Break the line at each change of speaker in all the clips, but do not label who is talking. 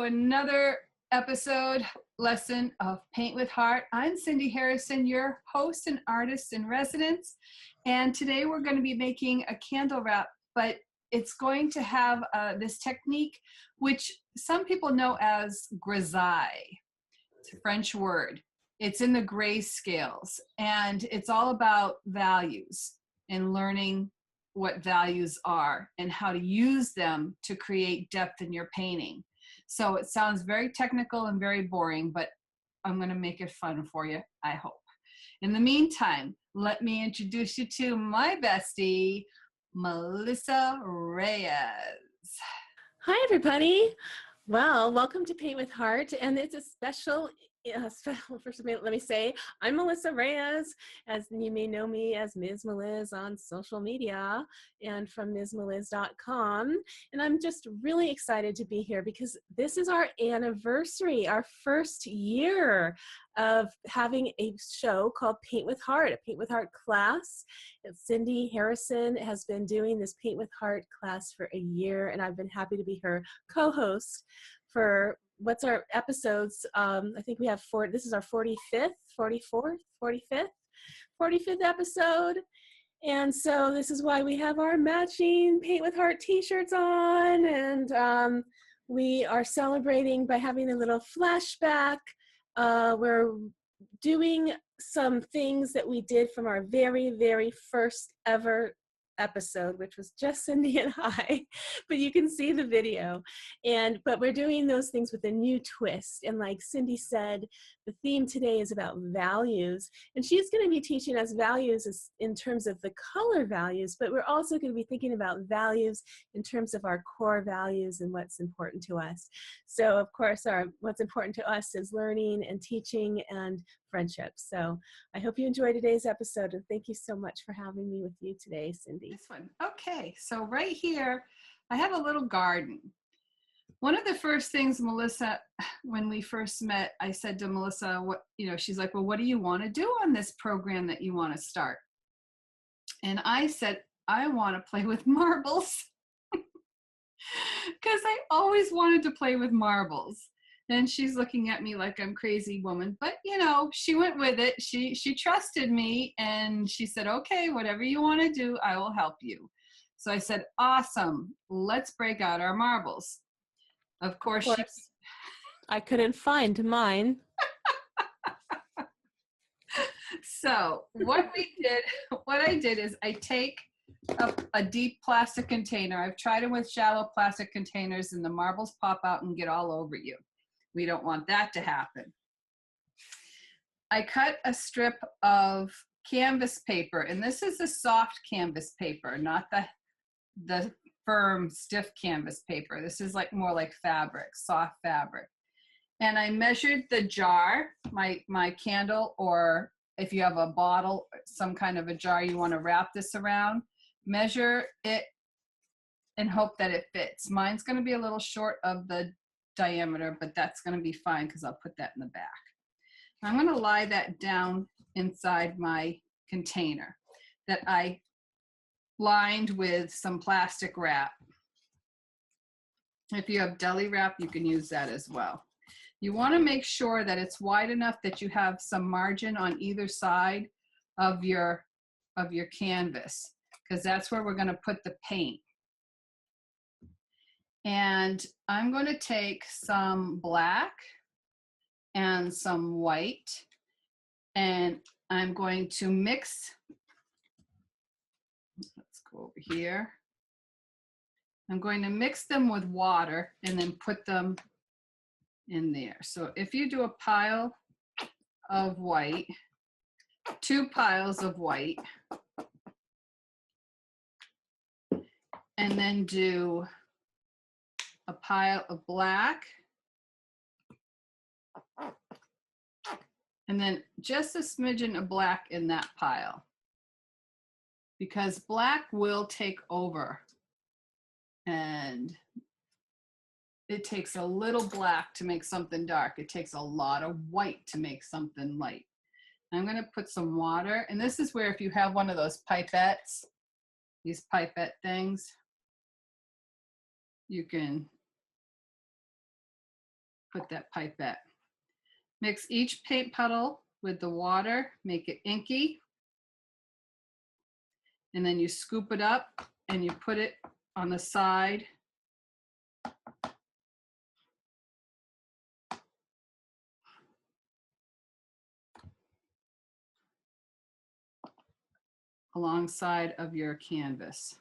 another lesson of Paint with Heart. I'm Cindy Harrison, your host and artist in residence. And today we're going to be making a candle wrap, but it's going to have this technique, which some people know as grisaille. It's a French word. It's in the gray scales, and it's all about values and learning what values are and how to use them to create depth in your painting. So it sounds very technical and very boring, but I'm going to make it fun for you, I hope. In the meantime, let me introduce you to my bestie, Melissa Reyes.
Hi, everybody. Well, welcome to Paint with Heart, and it's a special, first let me say, I'm Melissa Reyes, as you may know me as Ms. Meliz on social media and from MsMeliz.com, and I'm just really excited to be here because this is our anniversary, our first year of having a show called Paint with Heart, a Paint with Heart class. Cindy Harrison has been doing this Paint with Heart class for a year, and I've been happy to be her co-host for what's our episodes. I think we have this is our 45th episode. And so this is why we have our matching Paint with Heart t-shirts on. And we are celebrating by having a little flashback. We're doing some things that we did from our very, very first ever episode, which was just Cindy and I, but you can see the video. But we're doing those things with a new twist. And like Cindy said, the theme today is about values. And she's going to be teaching us values in terms of the color values, but we're also going to be thinking about values in terms of our core values and what's important to us. So of course, what's important to us is learning and teaching and friendship. So I hope you enjoy today's episode, and thank you so much for having me with you today, Cindy.
This one. Okay, so right here, I have a little garden. One of the first things, Melissa, when we first met, I said to Melissa, she's like, well, what do you want to do on this program that you want to start? And I said, I want to play with marbles because I always wanted to play with marbles. And she's looking at me like I'm crazy woman, but she went with it. She trusted me, and she said, okay, whatever you want to do, I will help you. So I said, awesome, let's break out our marbles. Of course,
I couldn't find mine.
So what I did is I take a deep plastic container. I've tried it with shallow plastic containers, and the marbles pop out and get all over you. We don't want that to happen. I cut a strip of canvas paper, and this is a soft canvas paper, not the firm, stiff canvas paper. This is more like fabric, soft fabric. And I measured the jar, my candle, or if you have a bottle, some kind of a jar you want to wrap this around, measure it and hope that it fits. Mine's going to be a little short of the diameter, but that's going to be fine because I'll put that in the back. I'm going to lie that down inside my container that I lined with some plastic wrap. If you have deli wrap, you can use that as well. You want to make sure that it's wide enough that you have some margin on either side of your canvas, because that's where we're going to put the paint. And I'm going to take some black and some white, and I'm going to mix. Let's go over here. I'm going to mix them with water and then put them in there. So if you do a pile of white, 2 piles of white, and then do a pile of black, and then just a smidgen of black in that pile, because black will take over, and it takes a little black to make something dark. It takes a lot of white to make something light. I'm going to put some water, and this is where if you have one of those pipettes, these pipette things, you can put that pipette. Mix each paint puddle with the water, make it inky. And then you scoop it up and you put it on the side. Alongside of your canvas.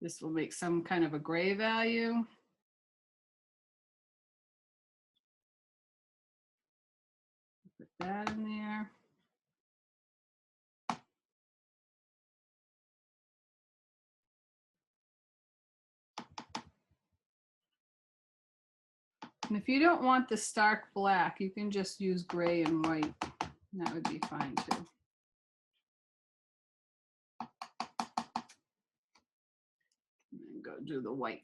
This will make some kind of a gray value. Put that in there. And if you don't want the stark black, you can just use gray and white. And that would be fine too. And then go do the white.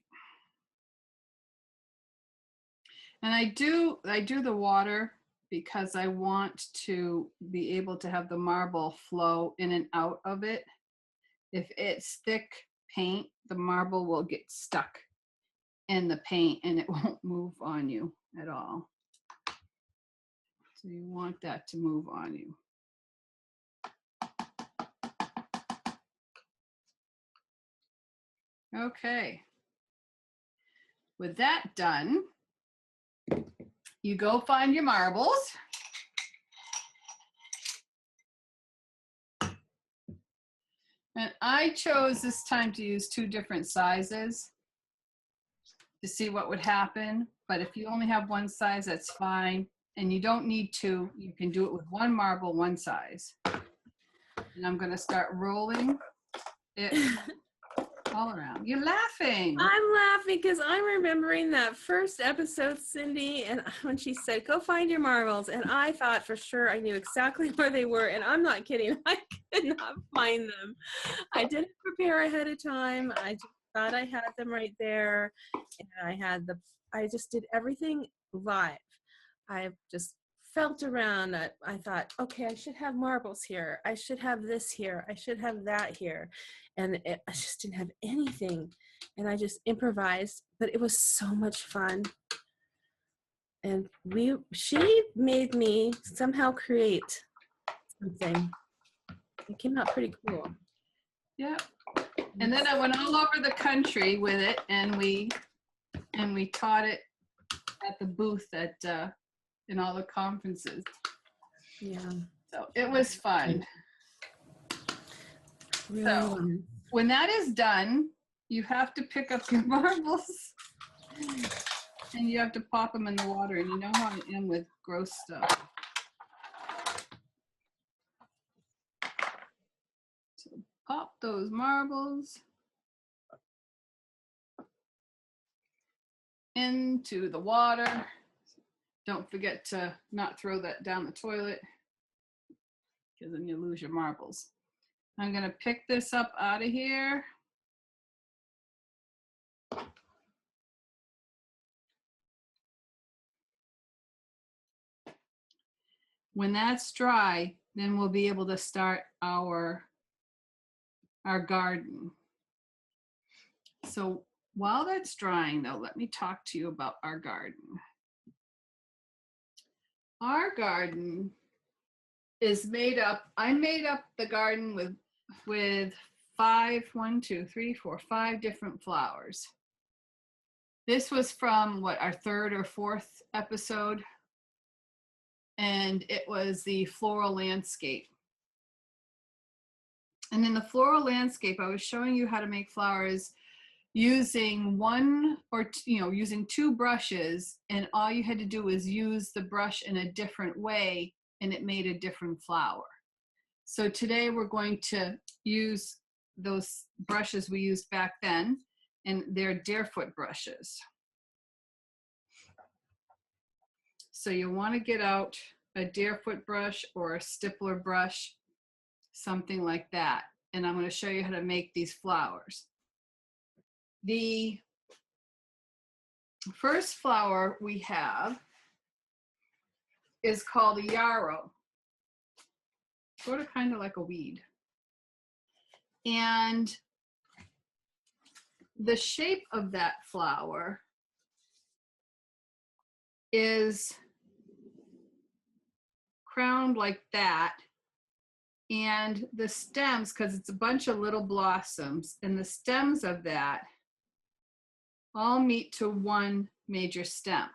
And I do the water because I want to be able to have the marble flow in and out of it. If it's thick paint, the marble will get stuck in the paint and it won't move on you at all. So you want that to move on you. Okay. With that done, you go find your marbles. And I chose this time to use 2 different sizes to see what would happen. But if you only have 1 size, that's fine. And you don't need 2. You can do it with 1 marble, 1 size. And I'm going to start rolling it all around. You're laughing.
I'm laughing because I'm remembering that first episode, Cindy, and when she said, go find your marbles. And I thought for sure I knew exactly where they were. And I'm not kidding. I could not find them. I didn't prepare ahead of time. I just thought I had them right there. And I just did everything live. I just felt around. I thought, okay, I should have marbles here. I should have this here. I should have that here. And I just didn't have anything. And I just improvised, but it was so much fun. And she made me somehow create something. It came out pretty cool.
Yeah. And then I went all over the country with it, and we taught it at the booth at in all the conferences.
Yeah.
So it was fun.
Really
so
fun.
When that is done, you have to pick up your marbles and you have to pop them in the water. And you know how I am with gross stuff. So pop those marbles into the water. Don't forget to not throw that down the toilet because then you lose your marbles. I'm going to pick this up out of here. When that's dry, then we'll be able to start our garden. So while that's drying though, let me talk to you about our garden. Our garden is made up, I made up the garden with 5 different flowers. This was from our 3rd or 4th episode, and it was the floral landscape. And in the floral landscape, I was showing you how to make flowers using using 2 brushes, and all you had to do was use the brush in a different way and it made a different flower. So today we're going to use those brushes we used back then, and they're deerfoot brushes. So you want to get out a deerfoot brush or a stippler brush, something like that. And I'm going to show you how to make these flowers. The first flower we have is called a yarrow. Sort of kind of like a weed. And the shape of that flower is crowned like that. And the stems, because it's a bunch of little blossoms, and the stems of that all meet to one major stem.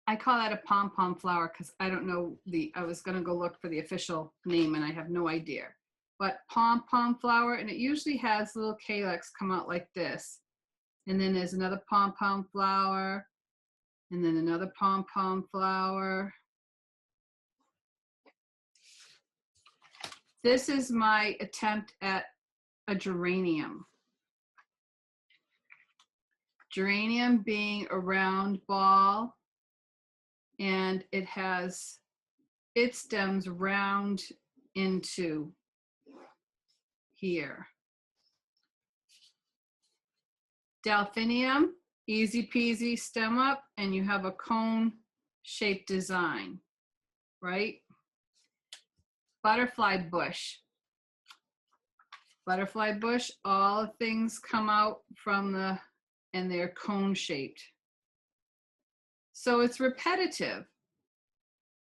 I call that a pom-pom flower because I don't know I was going to go look for the official name and I have no idea. But pom-pom flower, and it usually has little calyx come out like this. And then there's another pom-pom flower, and then another pom-pom flower. This is my attempt at a geranium. Geranium being a round ball, and it has its stems round into here. Delphinium, easy peasy, stem up, and you have a cone shaped design, right? Butterfly bush. Butterfly bush, all things come out from and they're cone shaped. So it's repetitive.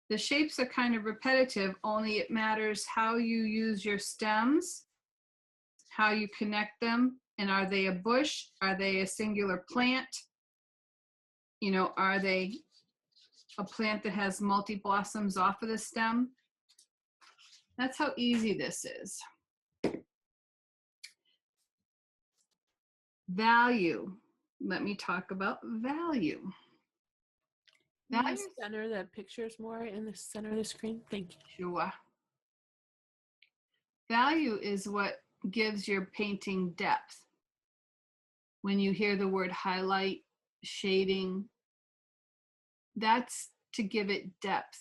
The shapes are kind of repetitive, only it matters how you use your stems, how you connect them, and are they a bush? Are they a singular plant? You know, are they a plant that has multi-blossoms off of the stem? That's how easy this is. Value. Let me talk about value.
Value. Center the pictures more in the center of the screen. Thank you.
Sure. Value is what gives your painting depth. When you hear the word highlight, shading, that's to give it depth.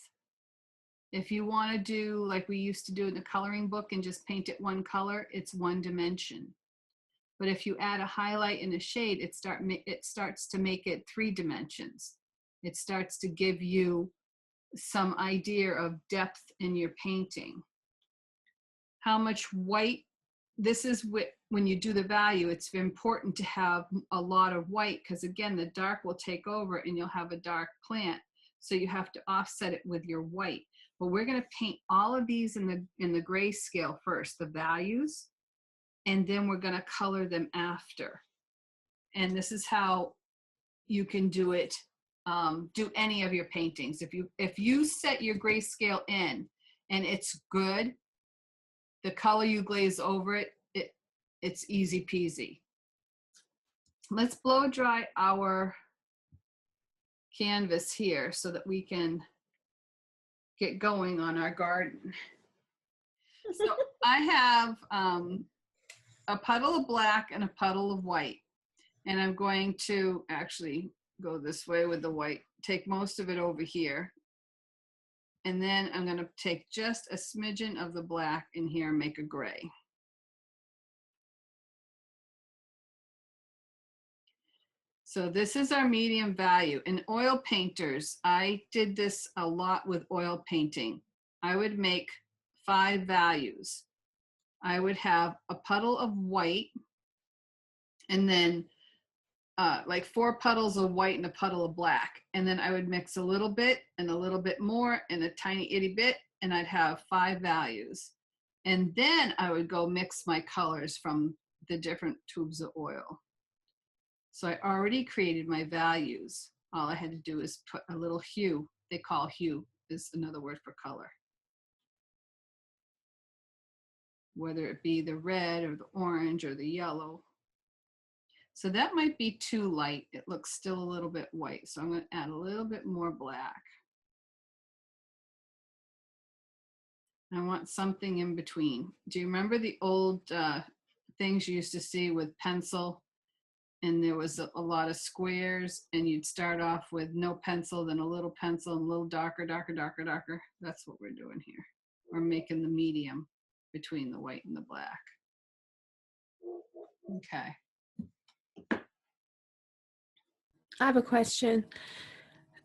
If you want to do like we used to do in the coloring book and just paint it one color, it's one dimension. But if you add a highlight and a shade, it starts to make it 3 dimensions. It starts to give you some idea of depth in your painting. How much white, this is when you do the value, it's important to have a lot of white because again, the dark will take over and you'll have a dark plant. So you have to offset it with your white. But we're going to paint all of these in the grayscale first, the values, and then we're going to color them after. And this is how you can do it, do any of your paintings. If you set your grayscale in and it's good, the color you glaze over it, it's easy peasy. Let's blow dry our canvas here so that we can get going on our garden. So I have a puddle of black and a puddle of white. And I'm going to actually go this way with the white, take most of it over here. And then I'm going to take just a smidgen of the black in here and make a gray. So this is our medium value. In oil painters, I did this a lot with oil painting. I would make 5 values. I would have a puddle of white and then like 4 puddles of white and a puddle of black. And then I would mix a little bit and a little bit more and a tiny itty bit, and I'd have 5 values. And then I would go mix my colors from the different tubes of oil. So I already created my values. All I had to do is put a little hue. They call hue is another word for color. Whether it be the red or the orange or the yellow. So that might be too light. It looks still a little bit white. So I'm going to add a little bit more black. I want something in between. Do you remember the old things you used to see with pencil? And there was a lot of squares, and you'd start off with no pencil, then a little pencil, and a little darker, darker, darker, darker. That's what we're doing here. We're making the medium between the white and the black. Okay.
I have a question.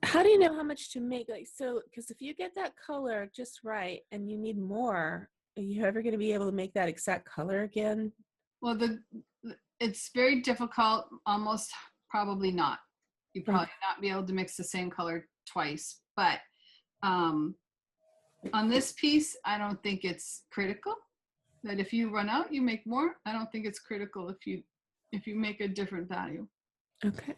How do you know how much to make? Like, so, because if you get that color just right and you need more, are you ever going to be able to make that exact color again?
Well, it's very difficult, almost probably not. You probably
Okay.
not be able to mix the same color twice, but um, on this piece, I don't think it's critical that if you run out, you make more. I don't think it's critical if you make a different value.
Okay.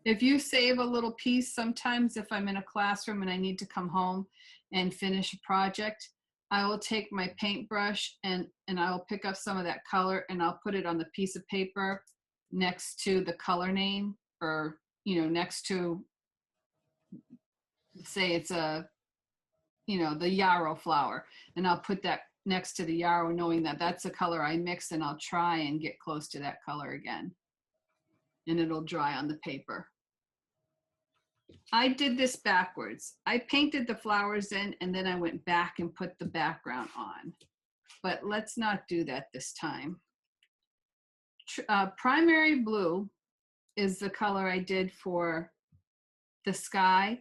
If you save a little piece, sometimes if I'm in a classroom and I need to come home and finish a project, I will take my paintbrush and I will pick up some of that color and I'll put it on the piece of paper next to the color name, or, you know, next to, say it's a, you know, the yarrow flower, and I'll put that next to the yarrow, knowing that that's the color I mixed, and I'll try and get close to that color again, and it'll dry on the paper. I did this backwards. I painted the flowers in and then I went back and put the background on. But let's not do that this time. Primary blue is the color I did for the sky.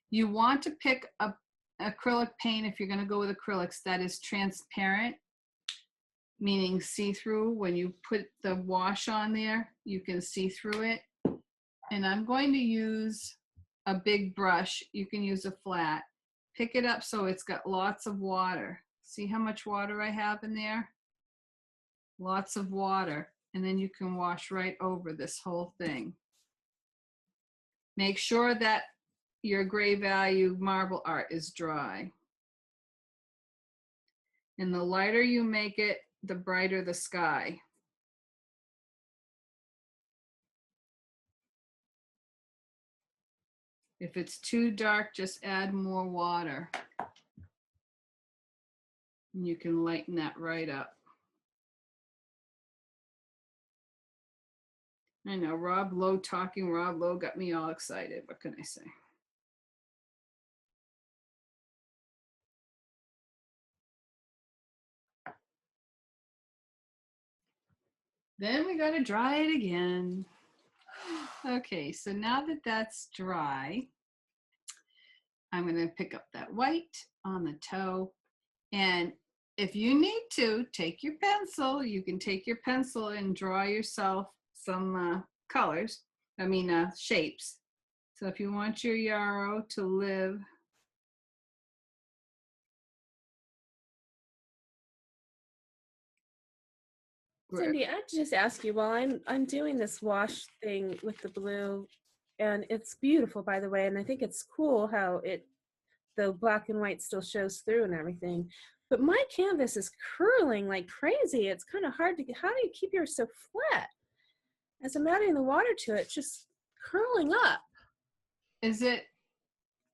You want to pick up acrylic paint if you're going to go with acrylics that is transparent, meaning see-through. When you put the wash on there, you can see through it. And I'm going to use a big brush. You can use a flat. Pick it up so it's got lots of water. See how much water I have in there? Lots of water. And then you can wash right over this whole thing. Make sure that your gray value marble art is dry. And the lighter you make it, the brighter the sky. If it's too dark, just add more water. And you can lighten that right up. I know, Rob Lowe talking. Rob Lowe got me all excited. What can I say? Then we got to dry it again. Okay, so now that that's dry, I'm going to pick up that white on the toe. And if you need to, take your pencil. You can take your pencil and draw yourself some colors, shapes. So if you want your yarrow to live,
Cindy, I just ask you, while I'm doing this wash thing with the blue, and it's beautiful, by the way, and I think it's cool how the black and white still shows through and everything. But my canvas is curling like crazy. It's kind of hard to get. How do you keep yours so flat? As I'm adding the water to it, it's just curling up.
is it,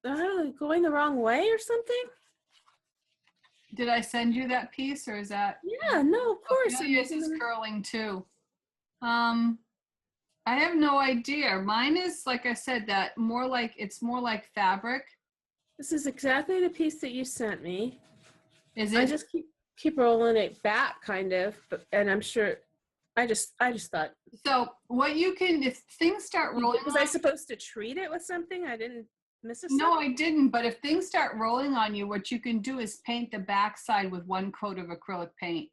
Going the wrong way or something?
did I send you that piece, or is that?
Yeah, no, of course.
Oh, yours is curling too. I have no idea. Mine is, like I said, that it's more like fabric.
This is exactly the piece that you sent me.
Is
I
it?
just keep rolling it back, kind of, and I'm sure. I just thought.
So what you can, if things start rolling.
Was I supposed to treat it with something? I didn't miss a step?
No, I didn't. But if things start rolling on you, what you can do is paint the backside with one coat of acrylic paint.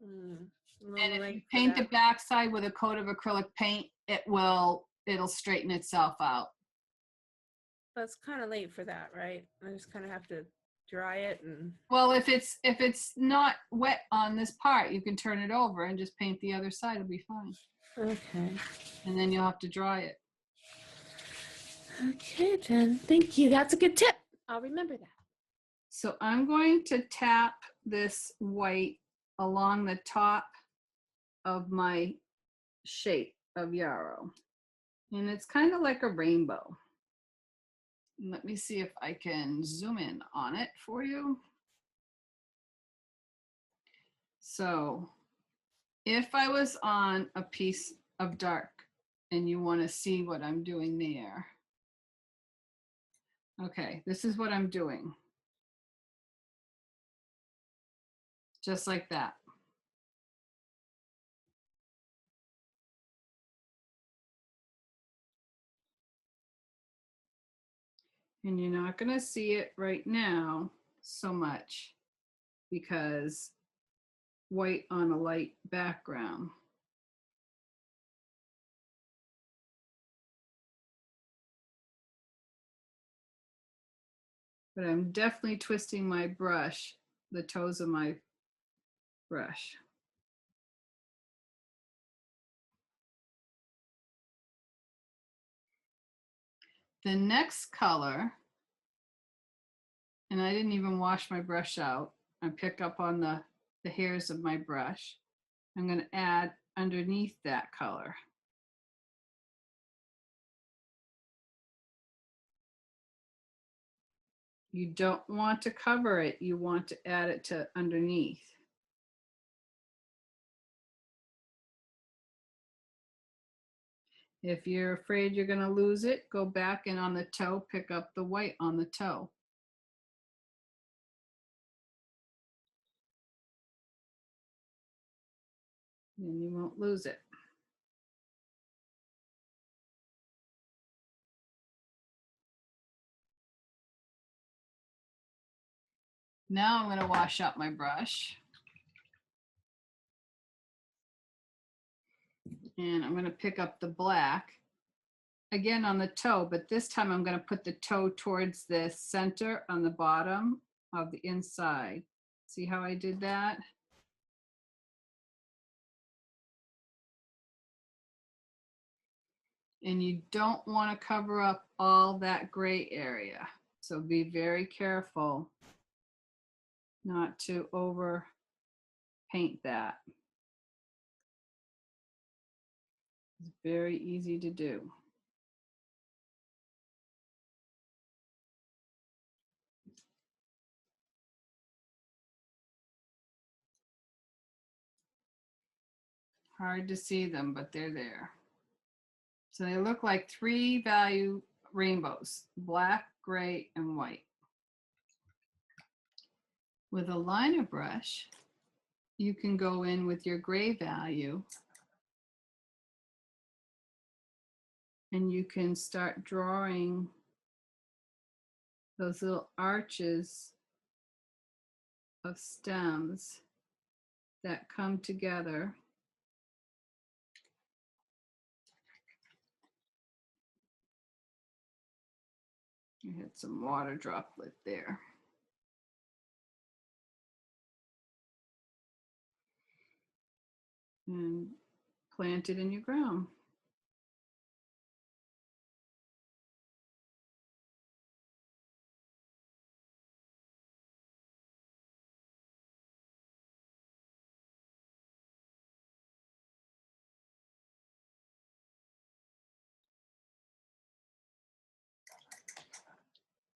And if you paint the backside with a coat of acrylic paint, it'll straighten itself out.
That's kind of late for that, right? I just kind of have to dry it and.
Well, if it's not wet on this part, you can turn it over and just paint the other side. It'll be fine.
Okay.
And then you'll have to dry it.
Okay, then. Thank you. That's a good tip. I'll remember that.
So I'm going to tap this white along the top of my shape of yarrow. And it's kind of like a rainbow. Let me see if I can zoom in on it for you. So if I was on a piece of dark and you want to see what I'm doing there. Okay, this is what I'm doing. Just like that. And you're not going to see it right now so much because white on a light background. But I'm definitely twisting my brush, the toes of my brush. The next color, and I didn't even wash my brush out. I pick up on the hairs of my brush. I'm going to add underneath that color. You don't want to cover it. You want to add it to underneath. If you're afraid you're going to lose it, go back and on the toe, pick up the white on the toe. Then you won't lose it. Now I'm going to wash out my brush. And I'm going to pick up the black again on the toe, but this time I'm going to put the toe towards the center on the bottom of the inside. See how I did that? And you don't want to cover up all that gray area. So be very careful not to over paint that. It's very easy to do. Hard to see them, but they're there. So they look like 3 value rainbows: black, gray, and white. With a liner brush, you can go in with your gray value and you can start drawing those little arches of stems that come together. I had some water droplet there. And plant it in your ground.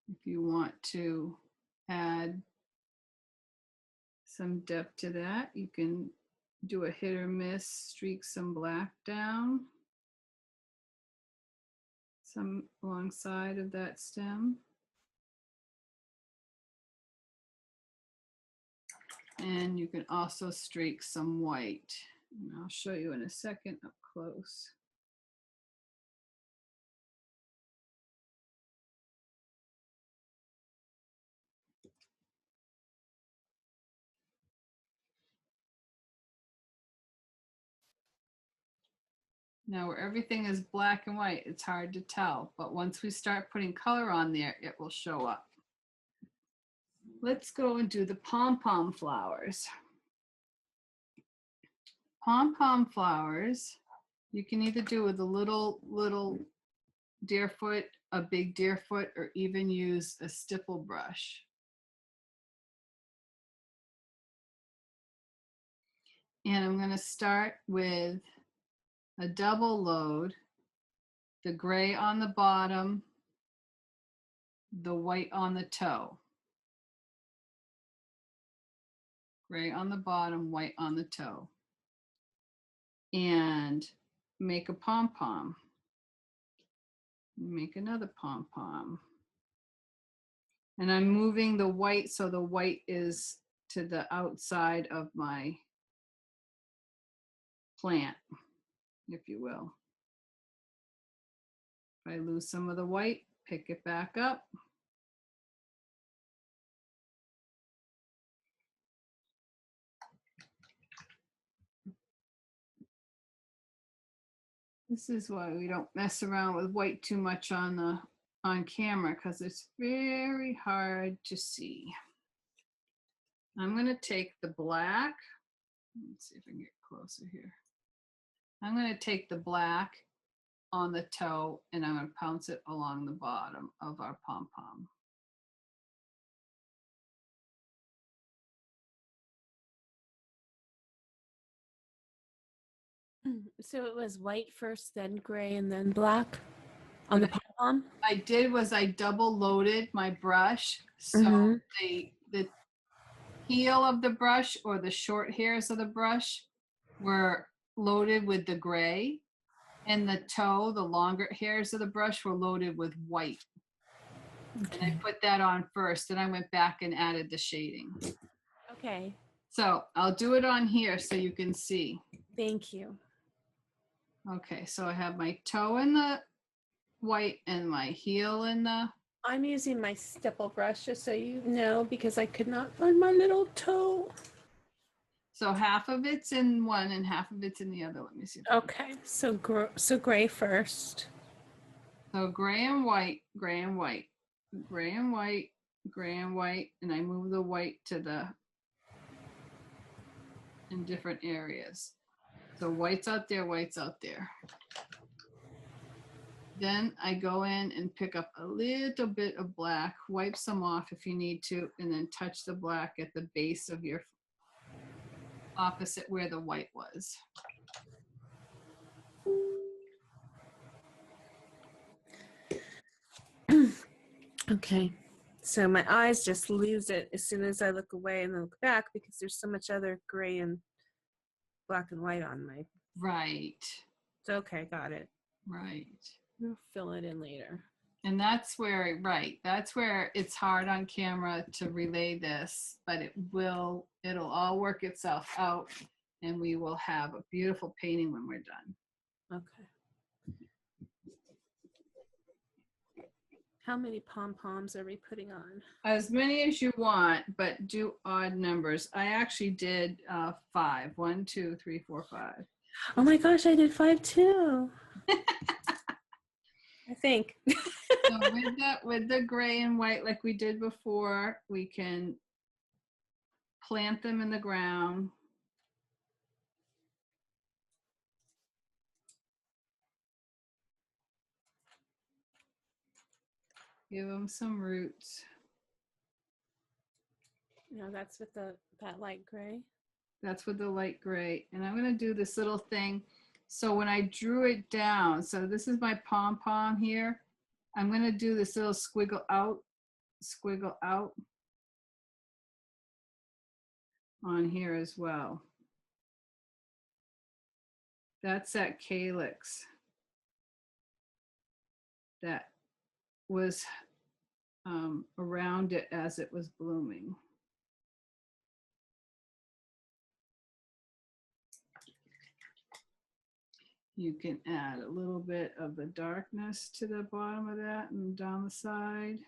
If you want to add some depth to that, you can do a hit or miss, streak some black down, some alongside of that stem. And you can also streak some white. And I'll show you in a second up close. Now where everything is black and white, it's hard to tell, but once we start putting color on there, it will show up. Let's go and do the pom-pom flowers. Pom-pom flowers, you can either do with a little deerfoot, a big deerfoot, or even use a stipple brush. And I'm going to start with a double load, the gray on the bottom, the white on the toe. Gray on the bottom, white on the toe. And make a pom-pom. Make another pom-pom. And I'm moving the white so the white is to the outside of my plant, if you will. If I lose some of the white, pick it back up. This is why we don't mess around with white too much on camera, because it's very hard to see. I'm going to take the black. Let's see if I can get closer here. I'm going to take the black on the toe and I'm going to pounce it along the bottom of our pom-pom.
So it was white first, then gray, and then black on the pom-pom?
I did was I double loaded my brush. So
Mhm.
the heel of the brush or the short hairs of the brush were loaded with the gray, and the toe, the longer hairs of the brush, were loaded with white.
Okay.
And I put that on first, and I went back and added the shading.
Okay.
So I'll do it on here so you can see.
Thank you.
Okay, so I have my toe in the white and my heel in the...
I'm using my stipple brush, just so you know, because I could not find my little toe.
So half of it's in one and half of it's in the other. Let me see.
Okay, so gray first.
So gray and white, gray and white, gray and white, gray and white, and I move the white to the in different areas. So white's out there, white's out there. Then I go in and pick up a little bit of black, wipe some off if you need to, and then touch the black at the base of your opposite where the white was.
Okay, so my eyes just lose it as soon as I look away and look back because there's so much other gray and black and white on my...
Right.
So, okay, got it.
Right.
We'll fill it in later.
And that's where, right, that's where it's hard on camera to relay this, but it'll all work itself out and we will have a beautiful painting when we're done.
Okay. How many pom-poms are we putting on?
As many as you want, but do odd numbers. I actually did 5. 1, 2, 3, 4, 5.
Oh my gosh, I did 5 too. I think.
So with the gray and white like we did before, we can plant them in the ground. Give them some roots.
No, that's with that light gray.
That's with the light gray. And I'm going to do this little thing. So when I drew it down, so this is my pom-pom here. I'm going to do this little squiggle out on here as well. That's that calyx that was around it as it was blooming. You can add a little bit of the darkness to the bottom of that and down the side,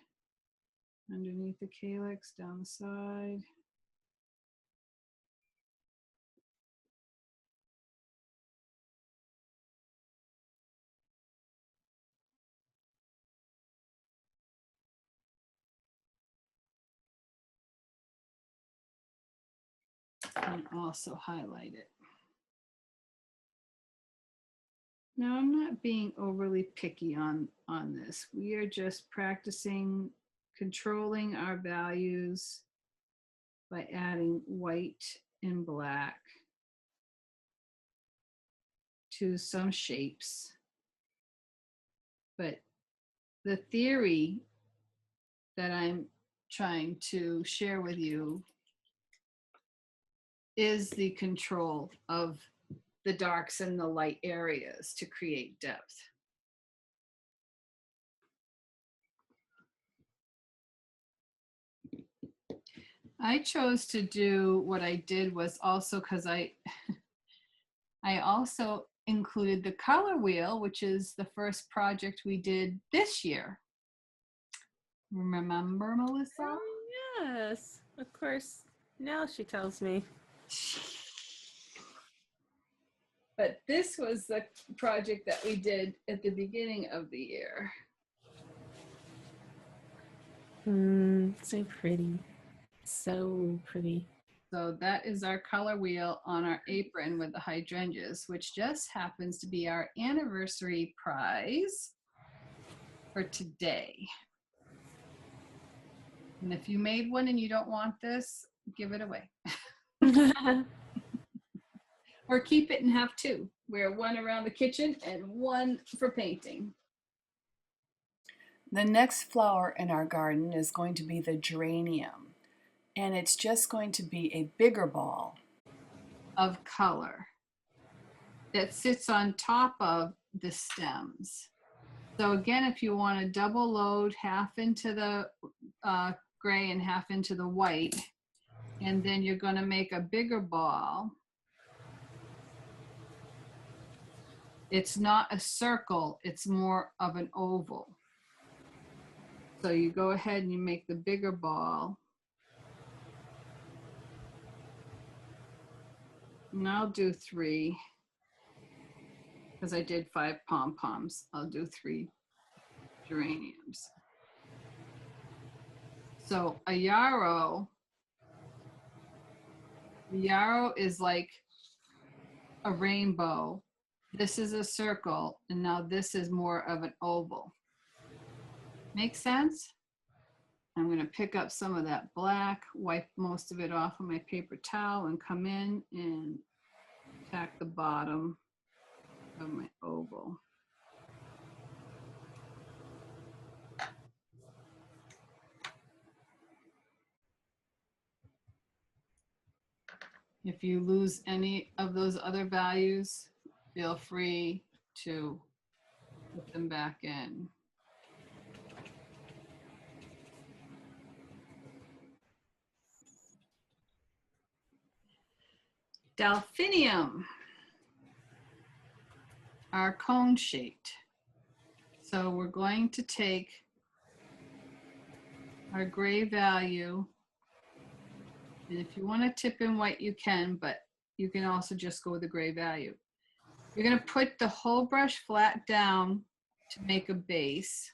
underneath the calyx, down the side. And also highlight it. Now, I'm not being overly picky on this. We are just practicing controlling our values by adding white and black to some shapes. But the theory that I'm trying to share with you is the control of the darks and the light areas to create depth. I chose to do what I did was also because I also included the color wheel, which is the first project we did this year. Remember, Melissa?
Oh, yes, of course. Now she tells me.
But this was the project that we did at the beginning of the year.
So pretty. So pretty.
So that is our color wheel on our apron with the hydrangeas, which just happens to be our anniversary prize for today. And if you made one and you don't want this, give it away. Or keep it and have two. Wear one around the kitchen and one for painting.
The next flower in our garden is going to be the geranium, and it's just going to be a bigger ball
Of color that sits on top of the stems. So again, if you want to double load half into the gray and half into the white, and then you're going to make a bigger ball. It's not a circle, it's more of an oval. So you go ahead and you make the bigger ball. And I'll do 3, because I did 5 pom-poms. I'll do 3 geraniums. So a yarrow is like a rainbow. This is a circle, and now this is more of an oval. Make sense? I'm going to pick up some of that black, wipe most of it off on my paper towel, and come in and tack the bottom of my oval. If you lose any of those other values, feel free to put them back in. Delphinium are cone shaped. So we're going to take our gray value, and if you want to tip in white, you can, but you can also just go with the gray value. You're going to put the whole brush flat down to make a base.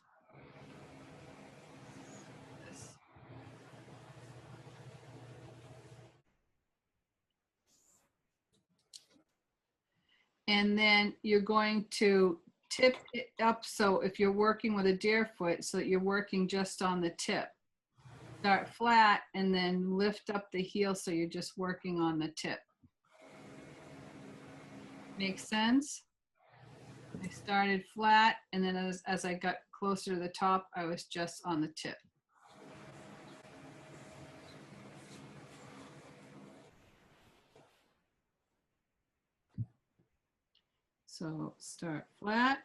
And then you're going to tip it up, so if you're working with a deer foot, so that you're working just on the tip. Start flat and then lift up the heel so you're just working on the tip. Make sense? I started flat, and then as I got closer to the top, I was just on the tip. So start flat,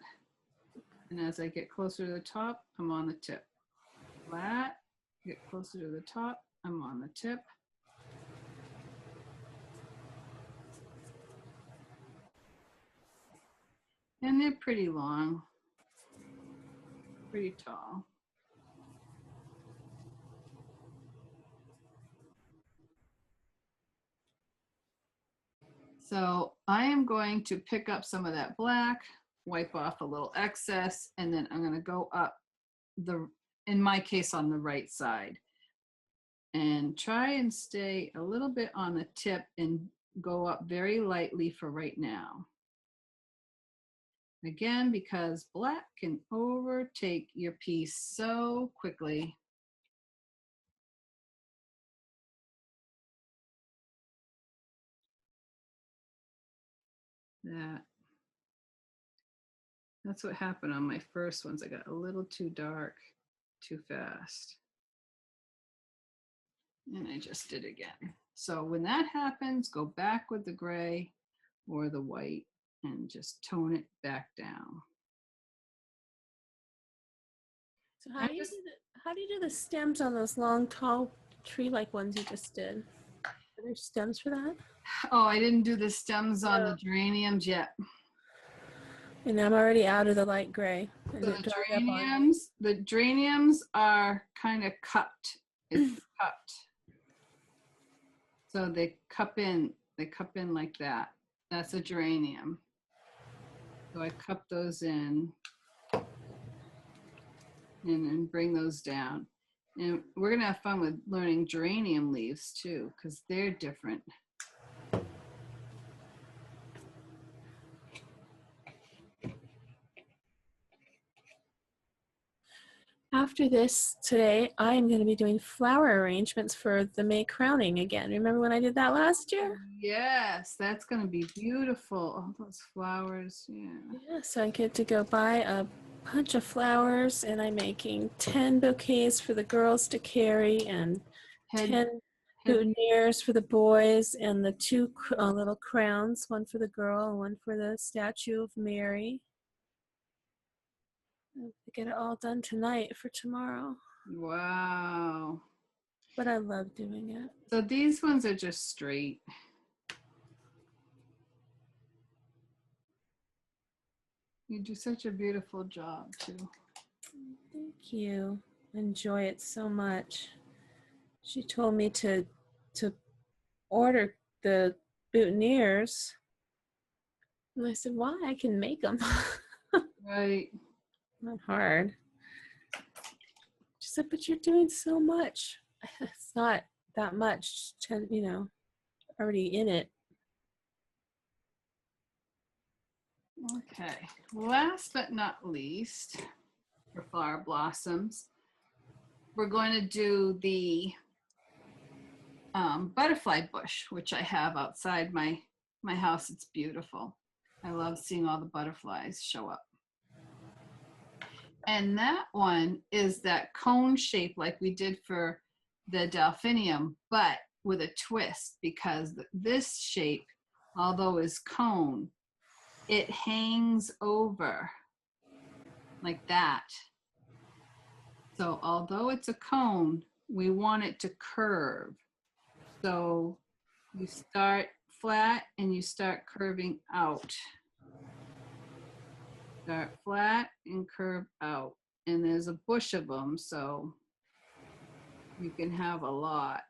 and as I get closer to the top, I'm on the tip. Flat, get closer to the top, I'm on the tip. And they're pretty long, pretty tall. So I am going to pick up some of that black, wipe off a little excess, and then I'm going to go up in my case, on the right side, and try and stay a little bit on the tip and go up very lightly for right now. Again, because black can overtake your piece so quickly. That's what happened on my first ones. I got a little too dark, too fast. And I just did again. So when that happens, go back with the gray or the white and just tone it back down.
So how do you do the stems on those long, tall, tree-like ones you just did? Are there stems for that?
Oh, I didn't do the stems on the geraniums yet.
And I'm already out of the light gray.
So the geraniums are kind of cupped. It's cupped. So they cup in like that. That's a geranium. So I cup those in and then bring those down. And we're gonna have fun with learning geranium leaves too, because they're different.
After this today, I am going to be doing flower arrangements for the May crowning again. Remember when I did that last year?
Yes, that's gonna be beautiful. All those flowers, yeah.
Yeah, so I get to go buy a bunch of flowers, and I'm making 10 bouquets for the girls to carry and 10 boutonnieres for the boys, and the two little crowns, one for the girl and one for the statue of Mary. I'll get it all done tonight for tomorrow.
Wow.
But I love doing it.
So these ones are just straight. You do such a beautiful job too.
Thank you. Enjoy it so much. She told me to order the boutonnieres. And I said, why? I can make them.
Right.
Not hard. She said, but you're doing so much. It's not that much, already in it.
Okay. Last but not least, for flower blossoms, we're going to do the butterfly bush, which I have outside my house. It's beautiful. I love seeing all the butterflies show up. And that one is that cone shape like we did for the delphinium, but with a twist, because this shape, although is cone, it hangs over like that. So although it's a cone, we want it to curve. So you start flat and you start curving out. Start flat and curve out. And there's a bush of them, so you can have a lot.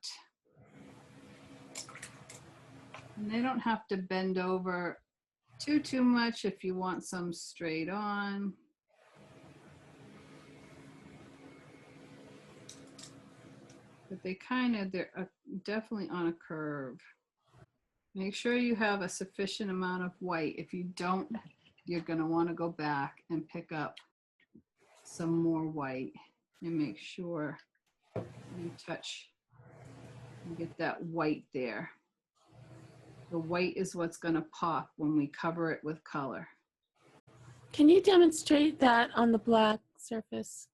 And they don't have to bend over too much if you want some straight on. But they're definitely on a curve. Make sure you have a sufficient amount of white. If you don't, you're going to want to go back and pick up some more white and make sure you touch and get that white there. The white is what's going to pop when we cover it with color.
Can you demonstrate that on the black surface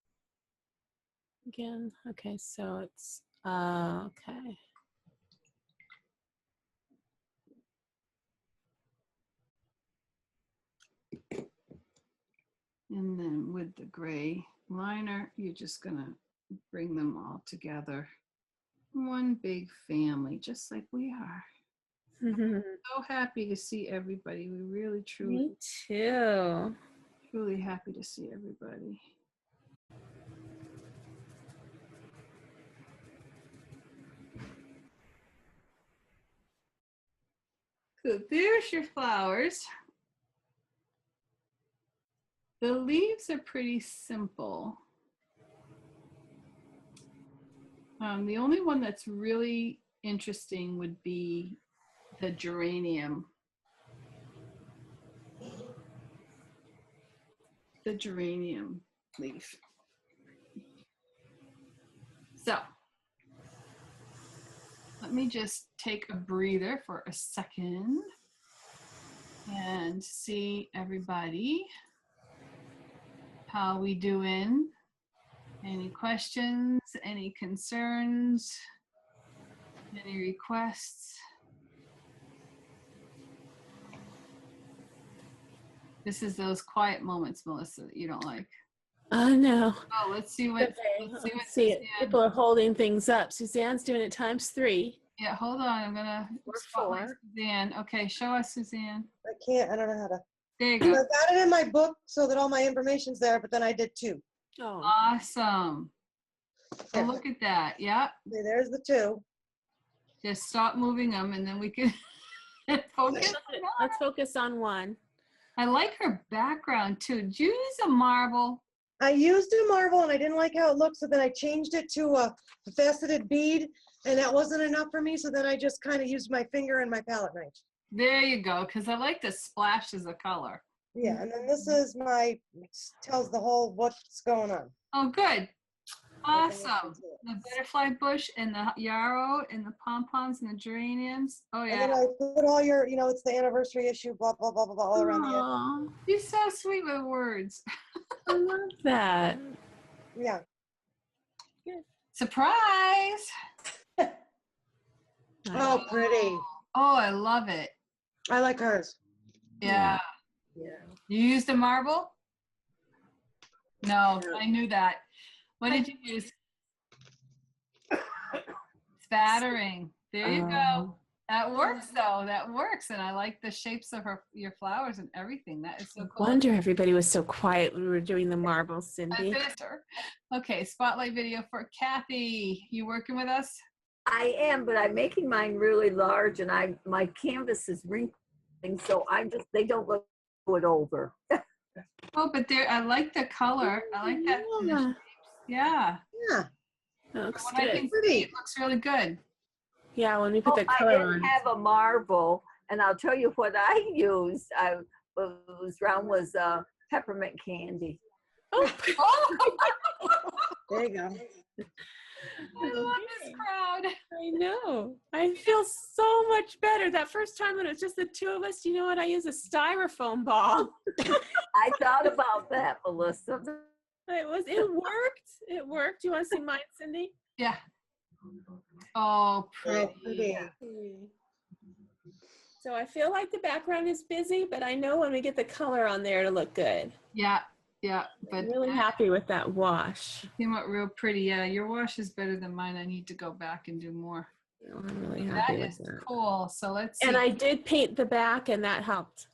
again? Okay, so it's, okay.
And then with the gray liner, you're just going to bring them all together. One big family, just like we are. So happy to see everybody. We really, truly.
Me too.
Truly happy to see everybody. So there's your flowers. The leaves are pretty simple. The only one that's really interesting would be the geranium. The geranium leaf. So let me just take a breather for a second and see everybody. How we doing? Any questions? Any concerns? Any requests? This is those quiet moments, Melissa, that you don't like.
No.
Oh, let's see what.
Okay,
Let's
see it. People are holding things up. Suzanne's doing it times 3.
Yeah, hold on. I'm gonna
Or
spotlight
4.
Suzanne. Okay, show us, Suzanne.
I can't, I don't know how to.
There you
I
go.
got it in my book so that all my information's there, but then I did 2.
Oh.
Awesome. So
Yeah.
look at that. Yep.
Okay, there's the 2.
Just stop moving them, and then we can focus.
Let's focus on one.
I like her background too. Did you use a marble?
I used a marble and I didn't like how it looked, so then I changed it to a faceted bead, and that wasn't enough for me, so then I just kind of used my finger and my palette knife.
There you go, because I like the splashes of color.
Yeah, and then this is my, tells the whole what's going on.
Oh, good. Awesome.
Okay,
The butterfly bush and the yarrow and the pom-poms and the geraniums. Oh,
And
yeah.
then I put all your, it's the anniversary issue, blah, blah, blah, blah, blah, all around the edge.
Aw,
You're so sweet with words.
I love that.
Yeah.
Surprise.
Oh, pretty.
Oh, I love it.
I like hers.
Yeah.
Yeah.
You used a marble? No, I knew that. What did you use? Spattering. There you go. That works though. That works. And I like the shapes of your flowers and everything. That is so
No
cool.
wonder everybody was so quiet when we were doing the marbles,
I
Cindy.
finished her. Okay, spotlight video for Kathy. You working with us?
I am, but I'm making mine really large, and my canvas is wrinkling, so they don't look it over.
Oh, but I like the color. I like that. And the
Yeah.
shapes. Yeah.
Yeah.
That looks
When I
good.
can
Pretty.
see, it looks really good.
Yeah, when we put the
I
color
didn't
on.
have a marble, and I'll tell you what I used. Was peppermint candy.
Oh,
Oh,
There you go.
I love this crowd.
I know. I feel so much better. That first time when it was just the two of us, you know what? I used a styrofoam ball.
I thought about that, Melissa.
It worked. It worked. Do you want to see mine, Cindy?
Yeah. Oh,
Oh,
pretty.
pretty.
So I feel like the background is busy, but I know when we get the color on there, it'll look good.
Yeah, yeah. But
I'm really happy with that wash.
came out real pretty. Yeah, your wash is better than mine. I need to go back and do more.
I'm really
That
happy
is
with that.
cool. So let's see.
And I did paint the back, and that helped.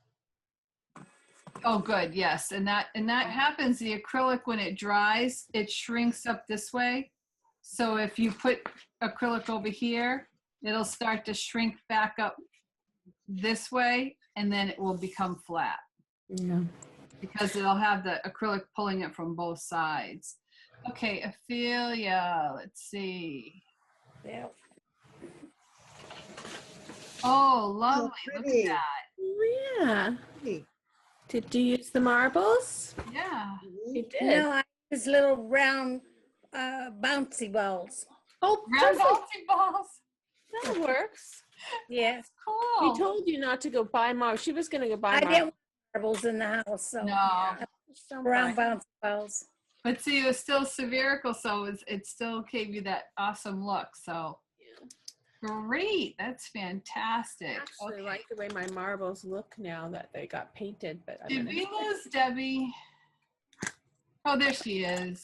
Oh, good. Yes, and that happens. The acrylic, when it dries, it shrinks up this way. So if you put acrylic over here, it'll start to shrink back up this way, and then it will become flat
Yeah.
because it'll have the acrylic pulling it from both sides. Okay, Ophelia. Let's see.
Yeah.
Oh, lovely. Look at
pretty.
that.
Yeah.
Pretty.
Did you use the marbles?
Yeah.
You did.
No, I use little round bouncy balls.
Oh,
Round
perfect.
bouncy balls.
That works.
Yes,
Cool.
We told you not to go buy marbles. She was going to go buy
I
marbles.
didn't want marbles in the house, so
No.
Don't
round
buy.
bouncy balls.
But see, it was still spherical, so it still gave you that awesome look. So great. That's fantastic.
I actually
Okay.
like the way my marbles look now that they got painted. But
Did we lose Debbie? Oh, there she is.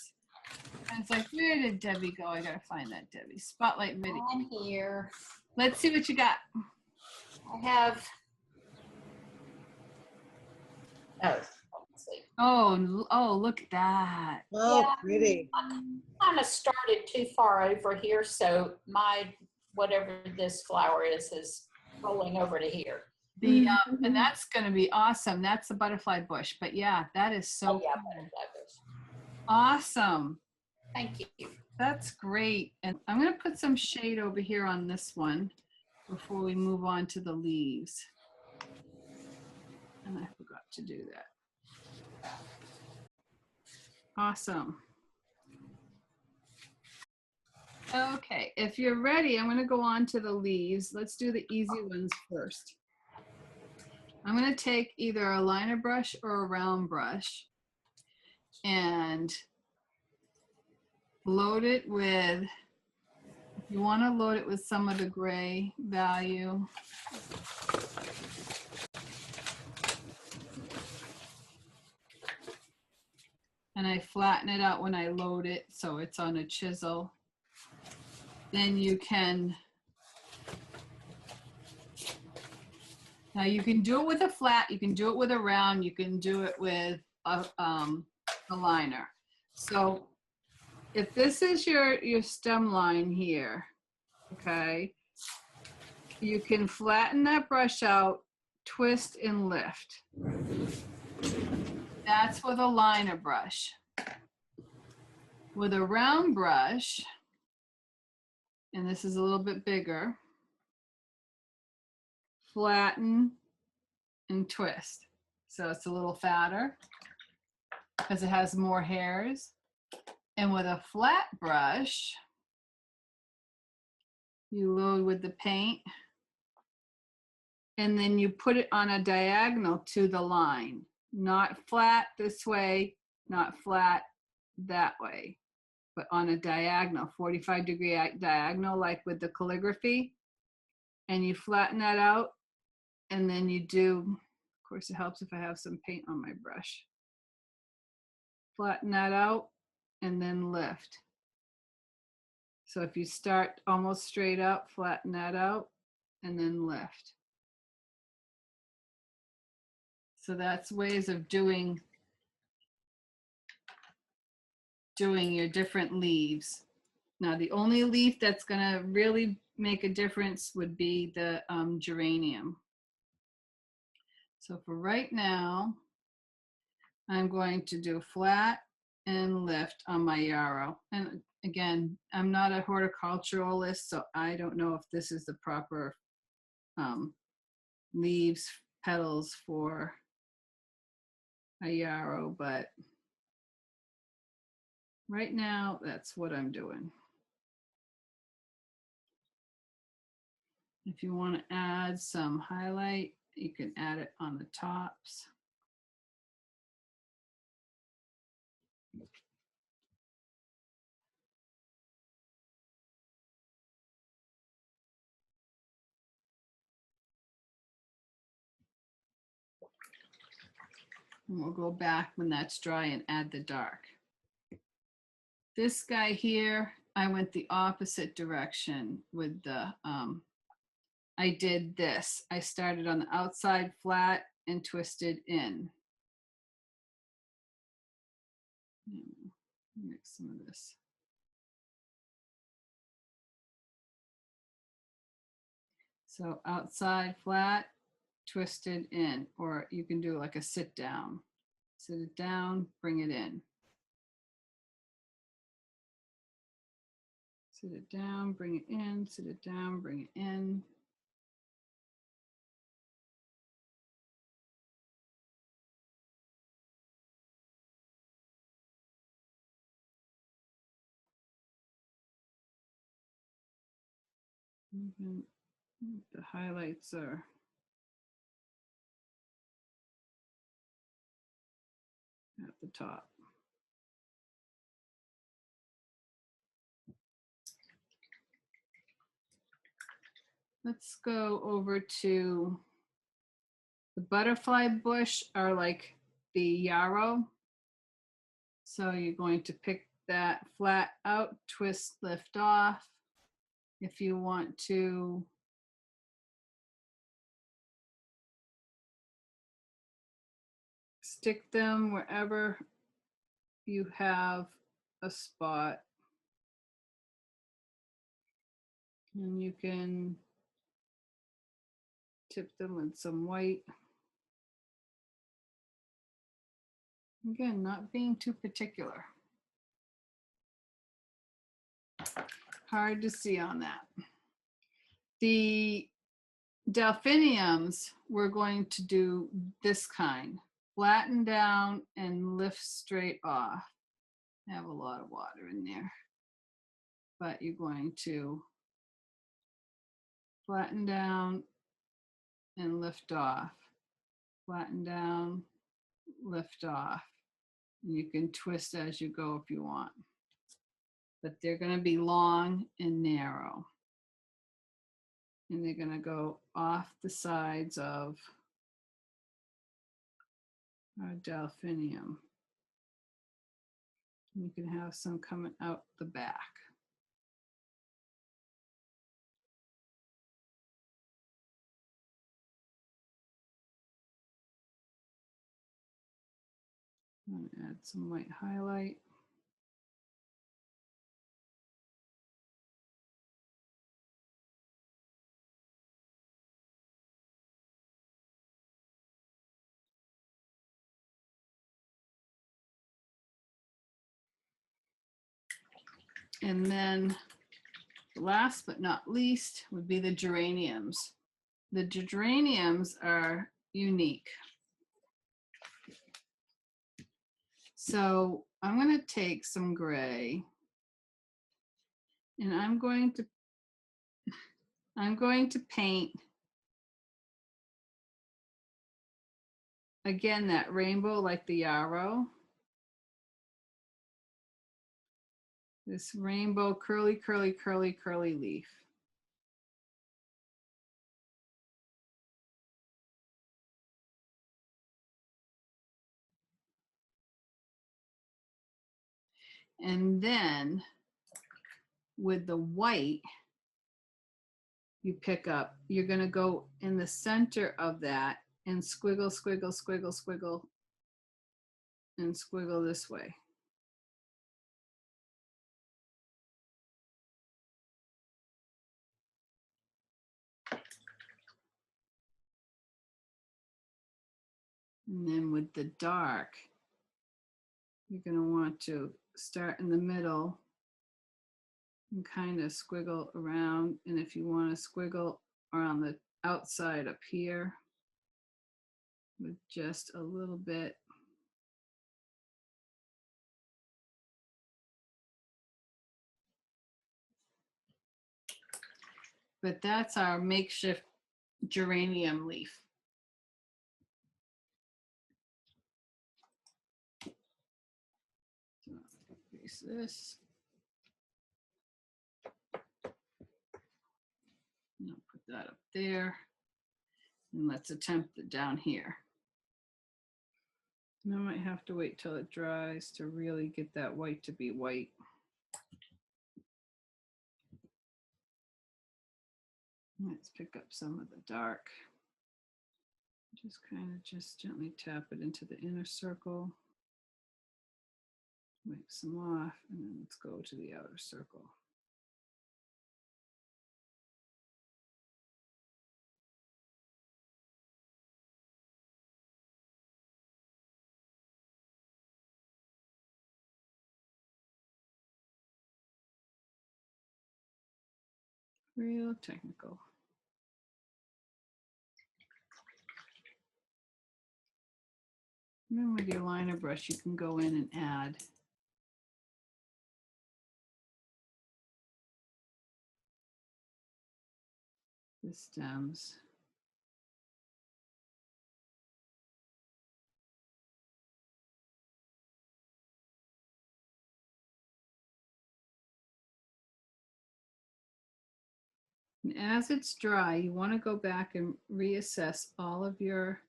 I was like, where did Debbie go? I gotta find that Debbie. Spotlight video.
I'm here.
Let's see what you got.
I have. Oh, let's see.
Oh, look at that.
Oh,
Yeah.
pretty.
Kind of started too far over here, so my whatever this flower is rolling over to here.
The and that's gonna be awesome. That's the butterfly bush. But yeah, that is so
Oh, yeah,
cool.
butterfly bush.
Awesome.
Thank you.
That's great. And I'm going to put some shade over here on this one before we move on to the leaves. And I forgot to do that. Awesome. Okay, if you're ready, I'm going to go on to the leaves. Let's do the easy ones first. I'm going to take either a liner brush or a round brush and load it with, if you want to load it with some of the gray value. And I flatten it out when I load it so it's on a chisel. Then you can, now you can do it with a flat, you can do it with a round, you can do it with a liner. So if this is your stem line here, okay, you can flatten that brush out twist, and lift. That's with a liner brush. With a round brush, and this is a little bit bigger, flatten and twist. So it's a little fatter because it has more hairs. And with a flat brush, you load with the paint, and then you put it on a diagonal to the line. Not flat this way, not flat that way, but on a diagonal, 45-degree diagonal, like with the calligraphy. And you flatten that out, and then you do, of course it helps if I have some paint on my brush. Flatten that out, and then lift. So if you start almost straight up, flatten that out, and then lift. So that's ways of doing your different leaves. Now the only leaf that's gonna really make a difference would be the geranium. So for right now, I'm going to do flat and lift on my yarrow. And again, I'm not a horticulturalist, so I don't know if this is the proper leaves, petals for a yarrow, but right now, that's what I'm doing. If you want to add some highlight, you can add it on the tops. And we'll go back when that's dry and add the dark. This guy here, I went the opposite direction with the, I did this. I started on the outside flat and twisted in. Mix some of this. So outside flat, twisted in, or you can do like a sit down. Sit it down, bring it in. Sit it down, bring it in, sit it down, bring it in. Even the highlights are at the top. Let's go over to the butterfly bush, or like the yarrow. So you're going to pick that flat out, twist, lift off. If you want to stick them wherever you have a spot. And you can tip them with some white. Again, not being too particular. Hard to see on that. The delphiniums, we're going to do this kind. Flatten down and lift straight off. I have a lot of water in there. But you're going to flatten down and lift off. Flatten down, lift off. And you can twist as you go if you want. But they're going to be long and narrow. And they're going to go off the sides of our delphinium. You can have some coming out the back. I'm going to add some white highlight. And then last but not least would be the geraniums. The geraniums are unique. So I'm going to take some gray and I'm going to paint again that rainbow like the yarrow. This rainbow curly, curly, curly, curly leaf. And then with the white, you pick up, you're going to go in the center of that and squiggle, squiggle, squiggle, squiggle, and squiggle this way. And then with the dark, you're going to want to start in the middle and kind of squiggle around. And if you want to squiggle around the outside up here with just a little bit. But that's our makeshift geranium leaf. So erase this. And I'll put that up there. And let's attempt it down here. And I might have to wait till it dries to really get that white to be white. Let's pick up some of the dark. Just kind of just gently tap it into the inner circle. Wipe some off, and then let's go to the outer circle. Real technical. And then with your liner brush, you can go in and add the stems. And as it's dry, you want to go back and reassess all of your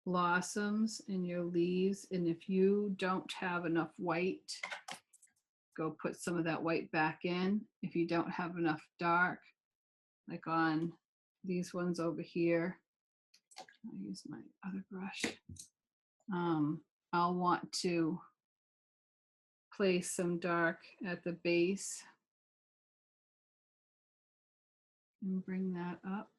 blossoms and your leaves. And if you don't have enough white, go put some of that white back in. If you don't have enough dark, like on these ones over here, I'll use my other brush. I'll want to place some dark at the base and bring that up.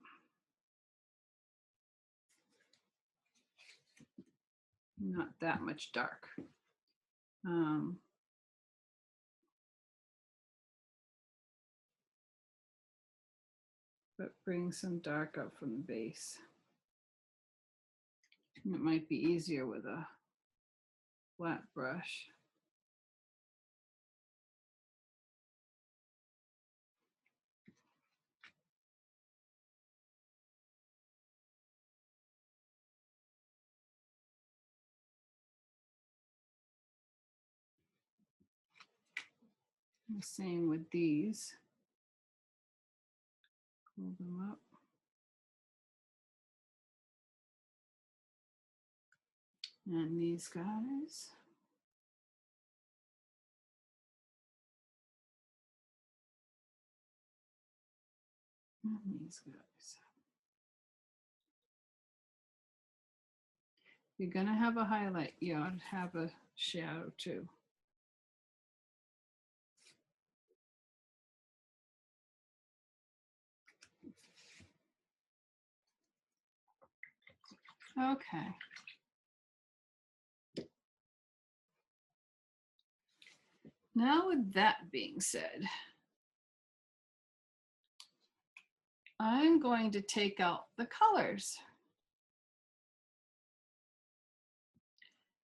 Not that much dark. But bring some dark up from the base. And it might be easier with a flat brush. The same with these. Pull them up. And these guys. And these guys. You're going to have a highlight. You ought to have a shadow too. Okay. Now with that being said, I'm going to take out the colors.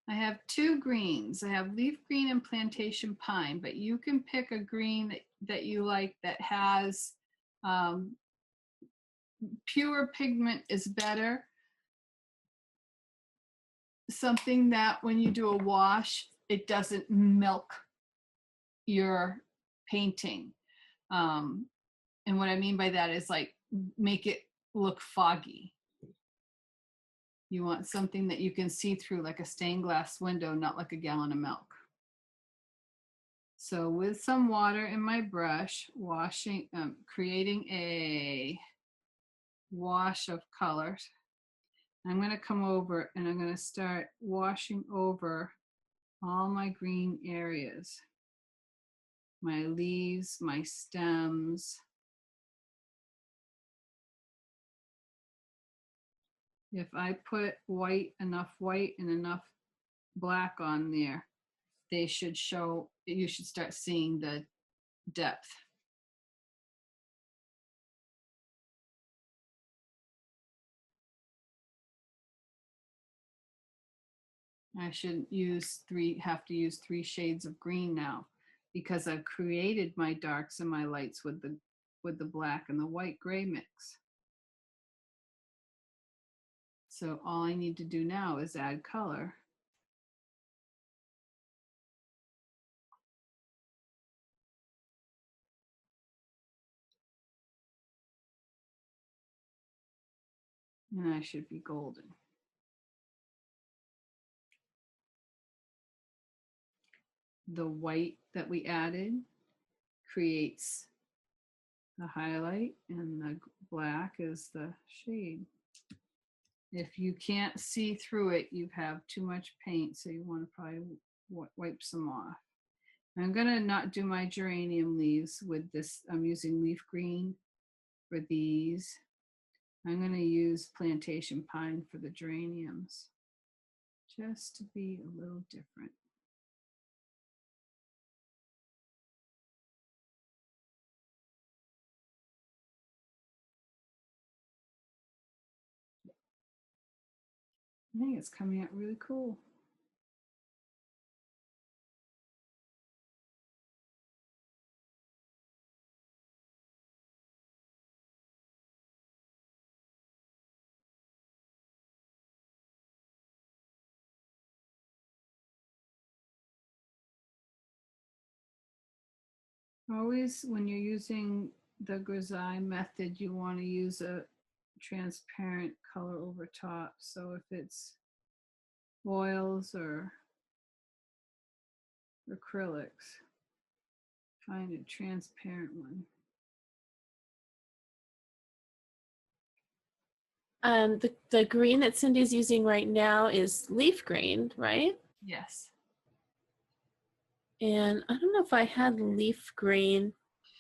I have two greens. I have leaf green and plantation pine, but you can pick a green that you like that has pure pigment is better. Something that when you do a wash, it doesn't milk your painting. And what I mean by that is like make it look foggy. You want something that you can see through like a stained glass window, not like a gallon of milk. So with some water in my brush, creating a wash of colors, I'm going to come over and I'm going to start washing over all my green areas. My leaves, my stems. If I put enough white and enough black on there, they should show, you should start seeing the depth. I shouldn't have to use 3 shades of green now because I've created my darks and my lights with the black and the white gray mix. So all I need to do now is add color. And I should be golden. The white that we added creates the highlight and the black is the shade. If you can't see through it, you have too much paint, so you want to probably wipe some off. I'm gonna not do my geranium leaves with this. I'm using leaf green for these. I'm gonna use plantation pine for the geraniums, just to be a little different. I think it's coming out really cool. Always, when you're using the grisaille method, you want to use a transparent color over top. So if it's oils or acrylics, find a transparent one.
The green that Cindy's using right now is leaf green, right?
Yes.
And I don't know if I had leaf green.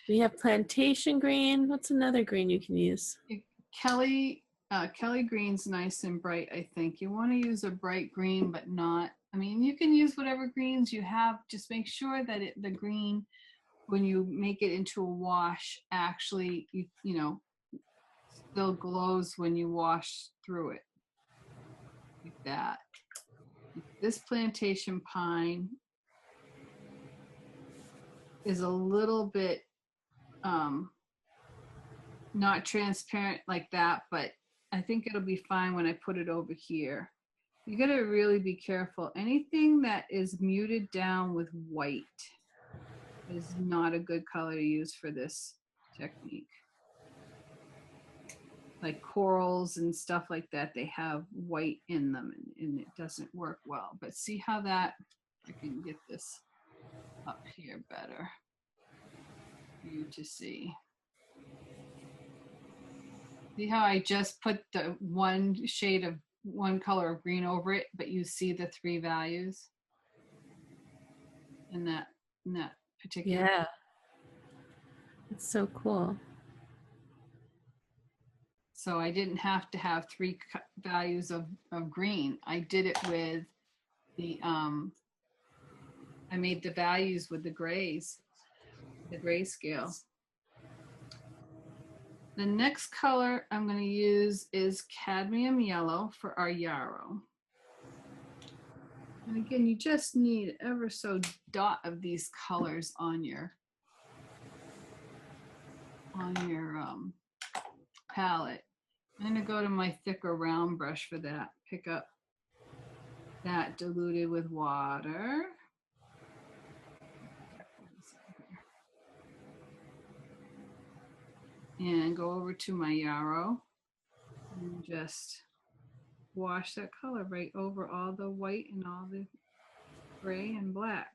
We have plantation green. What's another green you can use?
Kelly green's nice and bright, I think. You want to use a bright green, but not, I mean, you can use whatever greens you have. Just make sure that the green, when you make it into a wash, actually, you know, still glows when you wash through it. Like that. This plantation pine is a little bit not transparent like that, but I think it'll be fine when I put it over here. You gotta really be careful. Anything that is muted down with white is not a good color to use for this technique. Like corals and stuff like that, they have white in them and it doesn't work well. But see how that, I can get this up here better for you to see. See how I just put the one color of green over it, but you see the 3 values in that particular.
Yeah. It's so cool.
So I didn't have to have 3 values of green. I did it with the I made the values with the grays, the grayscale. The next color I'm going to use is cadmium yellow for our yarrow. And again, you just need ever so dot of these colors on your palette. I'm going to go to my thicker round brush for that. Pick up that diluted with water. And go over to my yarrow and just wash that color right over all the white and all the gray and black.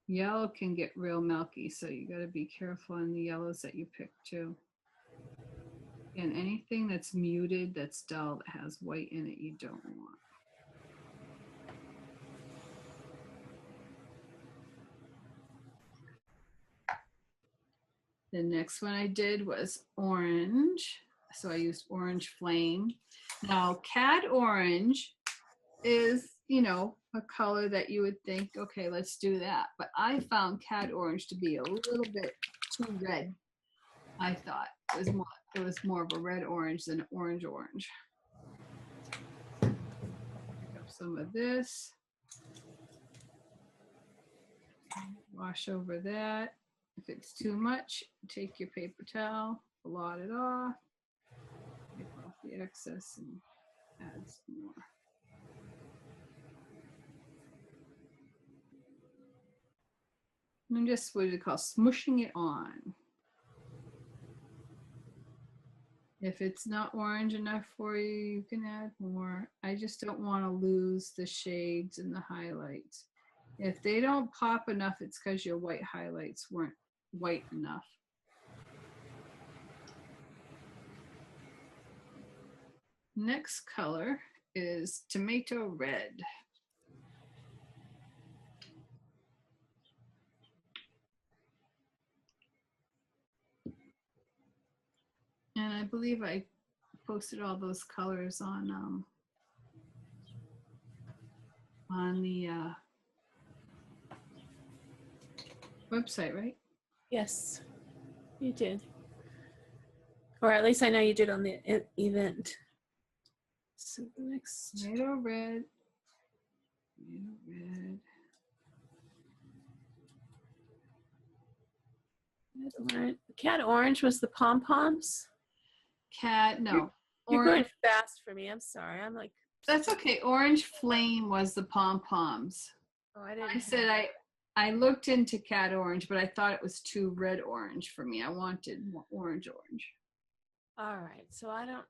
Yellow can get real milky, so you got to be careful on the yellows that you pick too. And anything that's muted, that's dull, that has white in it, you don't want. The next one I did was orange. So I used orange flame. Now, cad orange is, you know, a color that you would think, okay, let's do that. But I found cad orange to be a little bit too red. I thought it was more of a red orange than an orange orange. Pick up some of this. Wash over that. If it's too much, take your paper towel, blot it off, take off the excess and add some more. And I'm just what you call smushing it on. If it's not orange enough for you, you can add more. I just don't want to lose the shades and the highlights. If they don't pop enough, it's because your white highlights weren't white enough. Next color is tomato red. And I believe I posted all those colors on the website, right?
Yes, you did. Or at least I know you did on the event. So the next.
Tomato red. Tomato red.
Cat orange was the pom-poms?
No.
You're going fast for me. I'm sorry. I'm like.
That's okay. Orange flame was the pom-poms.
Oh, I didn't.
I said I looked into cat orange, but I thought it was too red orange for me. I wanted orange.
All right. So I don't.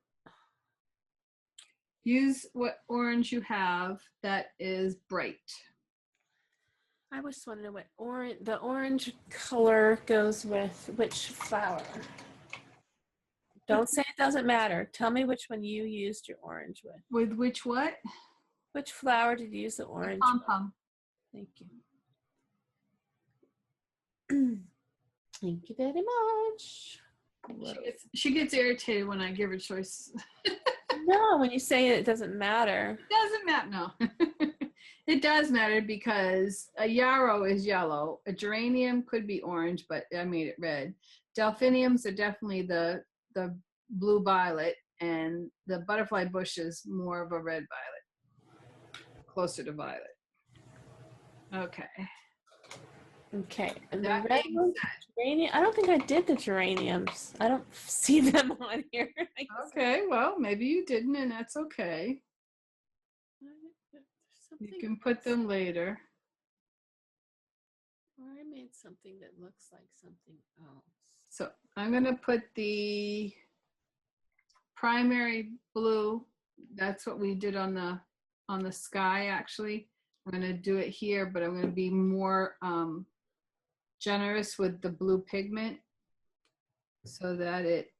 Use what orange you have that is bright.
I just want to know what the orange color goes with which flower. Don't say it doesn't matter. Tell me which one you used your orange with.
With which what?
Which flower did you use the orange?
Pom-pom.
Thank you. Thank you very much.
She gets irritated when I give her choice.
No, when you say it doesn't matter.
It doesn't matter. No. It does matter because a yarrow is yellow. A geranium could be orange, but I made it red. Delphiniums are definitely the blue violet, and the butterfly bush is more of a red violet, closer to violet. Okay.
Okay. And
That
the red
being
one,
said,
geranium. I don't think I did the geraniums. I don't see them on here.
okay, well, maybe you didn't, and that's okay. You can put them later.
Or I made something that looks like something else.
So I'm going to put the primary blue. That's what we did on the sky, actually. I'm going to do it here, but I'm going to be more generous with the blue pigment so that it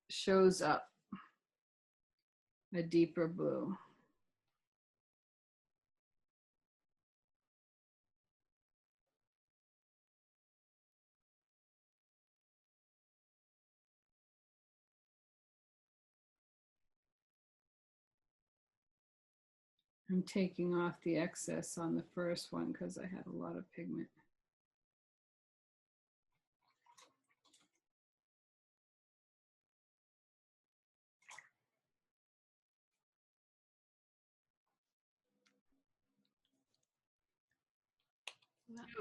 shows up a deeper blue. I'm taking off the excess on the first one because I had a lot of pigment.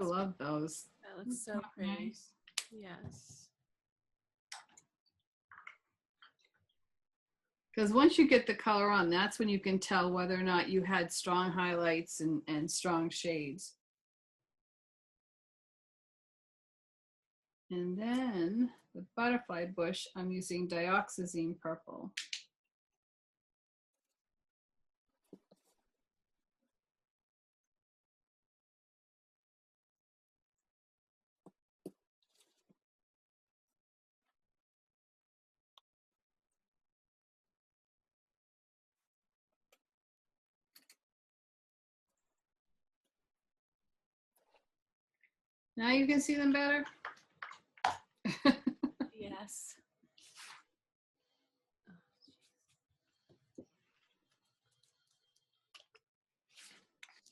I love those.
That looks so pretty.
Nice.
Yes.
Because once you get the color on, that's when you can tell whether or not you had strong highlights and strong shades. And then the butterfly bush, I'm using dioxazine purple. Now you can see them better.
Yes.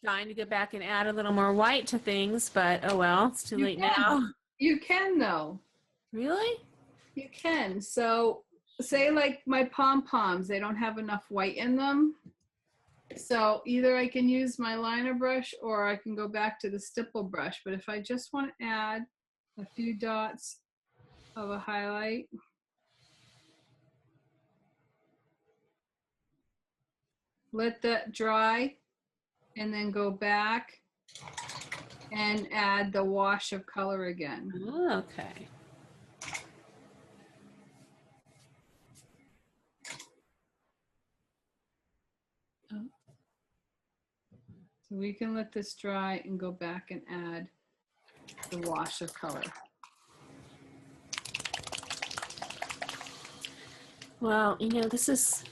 Trying to go back and add a little more white to things, but oh well, it's too
You
late
can.
now.
You can though.
Really?
You can. So say like my pom-poms, they don't have enough white in them. So either I can use my liner brush or I can go back to the stipple brush. But if I just want to add a few dots of a highlight, let that dry and then go back and add the wash of color again.
Oh, okay.
So we can let this dry and go back and add the wash of color.
Well, you know, this is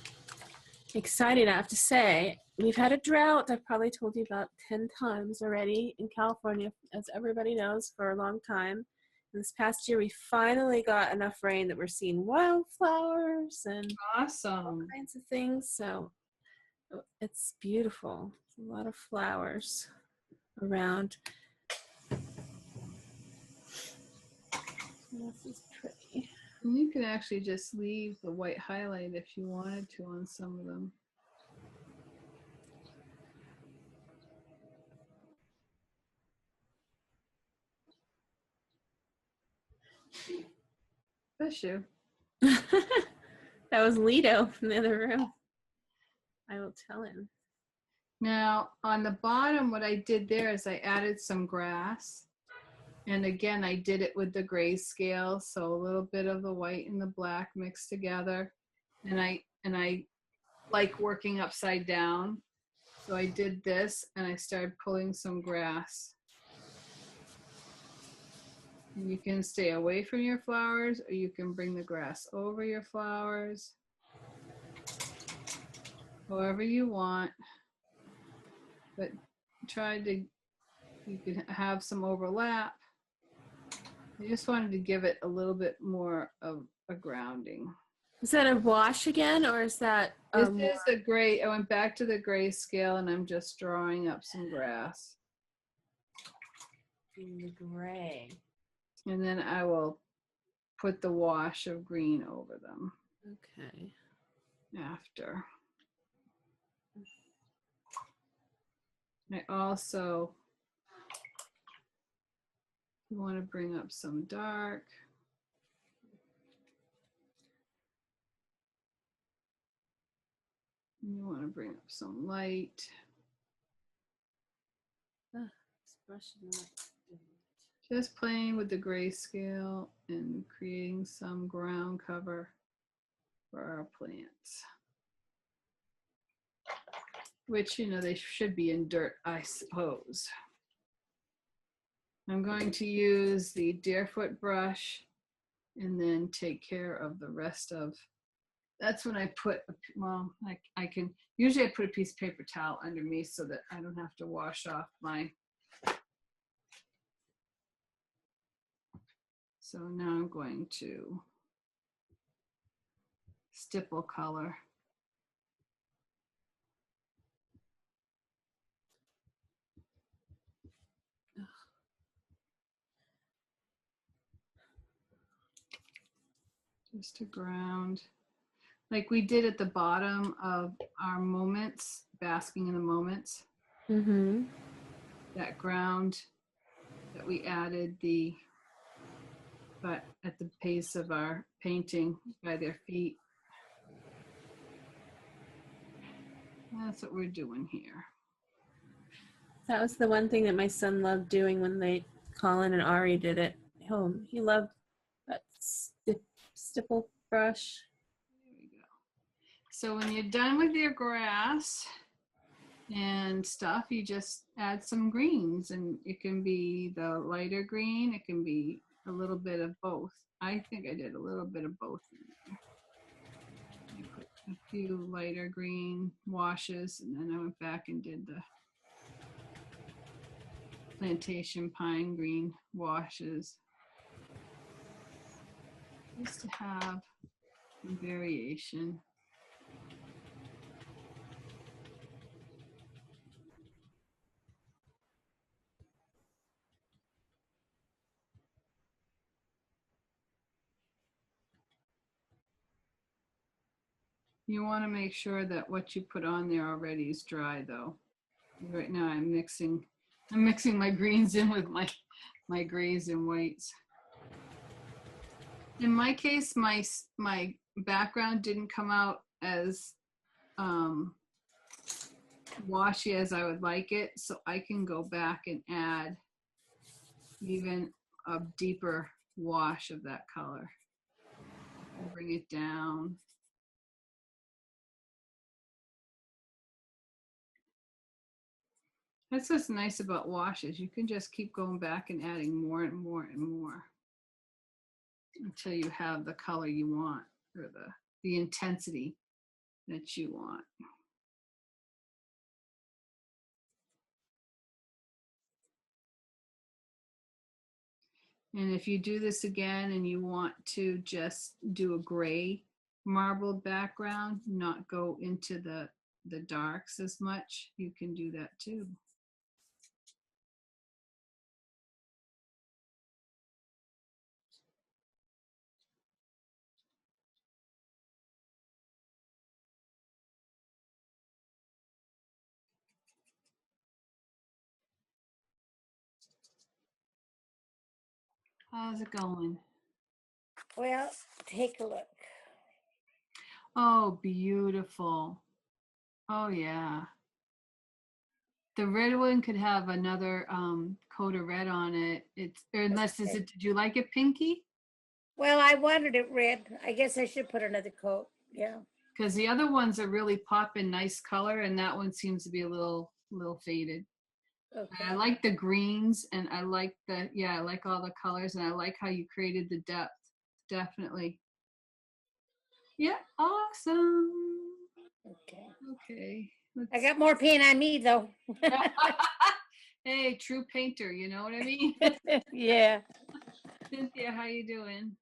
exciting, I have to say. We've had a drought, I've probably told you about 10 times already in California, as everybody knows, for a long time. And this past year, we finally got enough rain that we're seeing wildflowers and all
Awesome.
kinds of things. So it's beautiful. A lot of flowers around. This is pretty.
And you can actually just leave the white highlight if you wanted to on some of them. Bless you.
That was Lido from the other room. I will tell him.
Now on the bottom, what I did there is I added some grass. And again, I did it with the grayscale. So a little bit of the white and the black mixed together. And I like working upside down. So I did this and I started pulling some grass. And you can stay away from your flowers or you can bring the grass over your flowers. However you want. But try to, you can have some overlap. I just wanted to give it a little bit more of a grounding.
Is that a wash again, or is that
This is the gray. I went back to the gray scale and I'm just drawing up some grass.
in the gray?
And then I will put the wash of green over them
Okay.
after. I also want to bring up some dark. You want to bring up some light.
This brush is not doing it.
Just playing with the grayscale and creating some ground cover for our plants. Which, you know, they should be in dirt, I suppose. I'm going to use the Deerfoot brush and then take care of the rest of, that's when I put, well, I can, usually I put a piece of paper towel underneath so that I don't have to wash off my, so now I'm going to stipple color. Just to ground. Like we did at the bottom of our moments, basking in the moments.
Mm-hmm.
That ground that we added but at the pace of our painting by their feet. That's what we're doing here.
That was the one thing that my son loved doing when Colin and Ari did it. Oh, he loved that stipple brush.
There we go. So when you're done with your grass and stuff, you just add some greens, and it can be the lighter green, it can be a little bit of both. I think I did a little bit of both in there. I put a few lighter green washes, and then I went back and did the Plantation pine green washes. Just to have some variation. You want to make sure that what you put on there already is dry, though. Right now I'm mixing my greens in with my grays and whites. In my case, my background didn't come out as washy as I would like it, so I can go back and add even a deeper wash of that color. Bring it down. That's what's nice about washes. You can just keep going back and adding more and more and more until you have the color you want, or the intensity that you want. And if you do this again and you want to just do a gray marble background, not go into the darks as much, you can do that too. How's it going?
Well, take a look.
Oh, beautiful. Oh, yeah. The red one could have another coat of red on it. Unless, did you like it pinky?
Well, I wanted it red. I guess I should put another coat. Yeah.
Because the other ones are really popping nice color, and that one seems to be a little faded.
Okay.
I like the greens, and I like I like all the colors, and I like how you created the depth. Definitely. Yeah, awesome.
Okay.
Okay.
I got more paint on me though.
Hey, true painter, you know what I mean?
Yeah.
Cynthia, how you doing?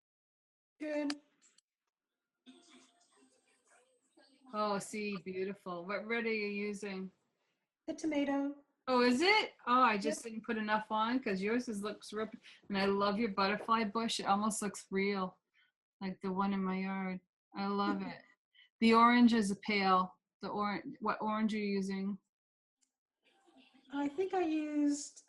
Good.
Oh, see, beautiful. What red are you using?
The tomato.
Oh, is it? Oh, I just didn't put enough on because yours looks real. And I love your butterfly bush. It almost looks real, like the one in my yard. I love it. The orange is a pale. The orange. What orange are you using?
I think I used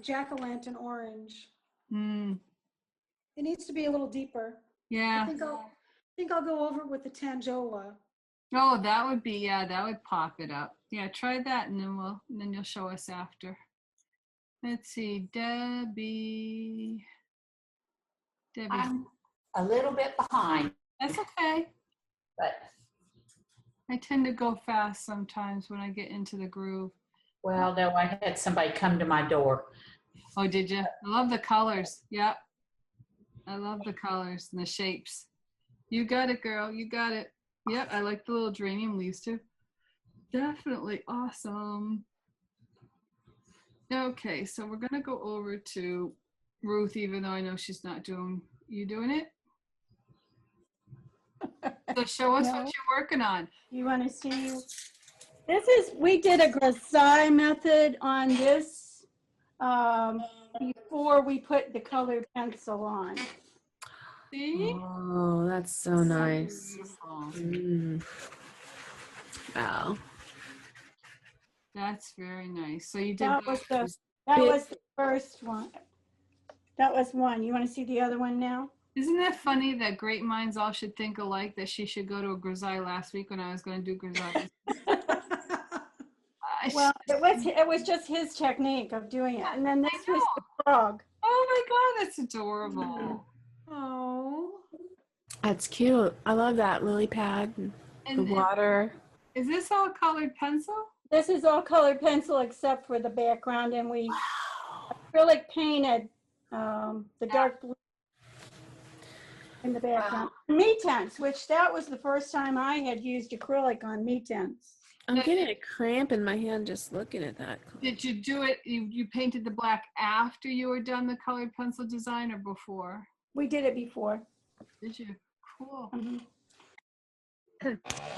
jack-o'-lantern orange.
Hmm.
It needs to be a little deeper.
Yeah.
I think I'll go over it with the Tanjola.
Oh, that would be, that would pop it up. Yeah, try that, and then you'll show us after. Let's see, Debbie.
I'm a little bit behind,
That's okay.
but
I tend to go fast sometimes when I get into the groove.
well, no, I had somebody come to my door.
Oh, did you? I love the colors. Yep. I love the colors and the shapes. You got it, girl. You got it. Yep, I like the little geranium leaves too. Definitely awesome. Okay, so we're gonna go over to Ruth, even though I know she's not doing, you doing it? So show us what
No.
you're working on.
You want to see? We did a grisaille method on this before we put the colored pencil on.
See?
Oh, that's so nice.
Beautiful.
Mm. Wow.
That's very nice. So you did
That was
those.
the first one. That was one. You want to see the other one now?
Isn't that funny that great minds all should think alike? That she should go to a grisaille last week when I was going to do grisaille.
Well, it was just his technique of doing it. And then this was the frog.
Oh my God, that's adorable. Oh.
That's cute. I love that lily pad and the
And
water.
is this all colored pencil?
This is all colored pencil except for the background, and we acrylic painted the dark blue in the background. Meat tents, which that was the first time I had used acrylic on meat tents.
I'm getting a cramp in my hand just looking at that.
Did you do it? You painted the black after you were done the colored pencil design or before?
We did it before.
Did you? Cool.
Mhm.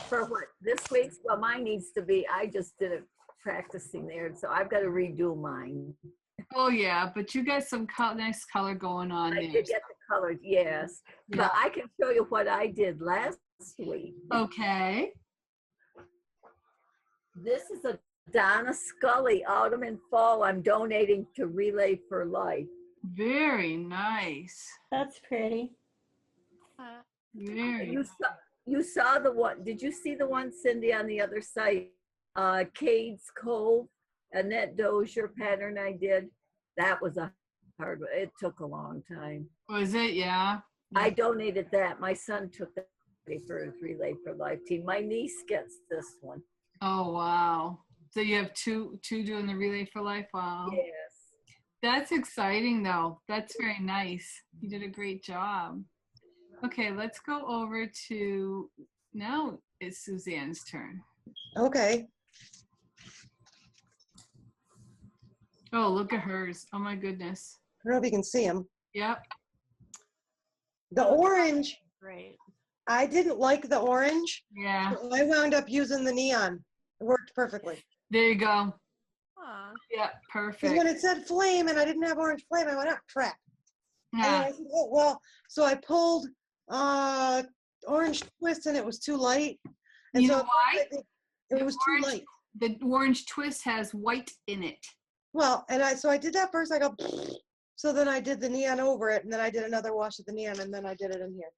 For what, this week's? Well, mine needs to be, I just did it practicing there, so I've got to redo mine.
Oh yeah, but you got some nice color going on
I
there.
did get the colors, yes.
Yeah.
But I can show you what I did last week.
Okay.
This is a Donna Scully Autumn and Fall I'm donating to Relay for Life.
Very nice.
That's pretty.
Very.
You saw the one, did you see the one, Cindy, on the other side? Cade's Cove, Annette Dozier pattern I did. That was a hard one. It took a long time.
Was it? Yeah.
I donated that. My son took that for his Relay for Life team. My niece gets this one.
Oh wow. So you have two doing the Relay for Life. Wow.
Yes.
That's exciting though. That's very nice. You did a great job. Okay, let's go over to, now it's Suzanne's turn.
Okay.
Oh, look at hers. Oh my goodness.
I don't know if you can see them.
Yep.
The orange,
Great.
I didn't like the orange.
Yeah.
So I wound up using the neon. It worked perfectly.
There you go.
Aw.
Yeah,
Because
perfect.
when it said flame and I didn't have orange flame, I went, oh, crap. And then
Yeah.
I said, oh, well, so I pulled orange twist and it was too light. And
You
so
know why?
it was too
orange-
light.
The orange twist has white in it.
Well, and so I did that first. I go, so then I did the neon over it, and then I did another wash of the neon, and then I did it in here.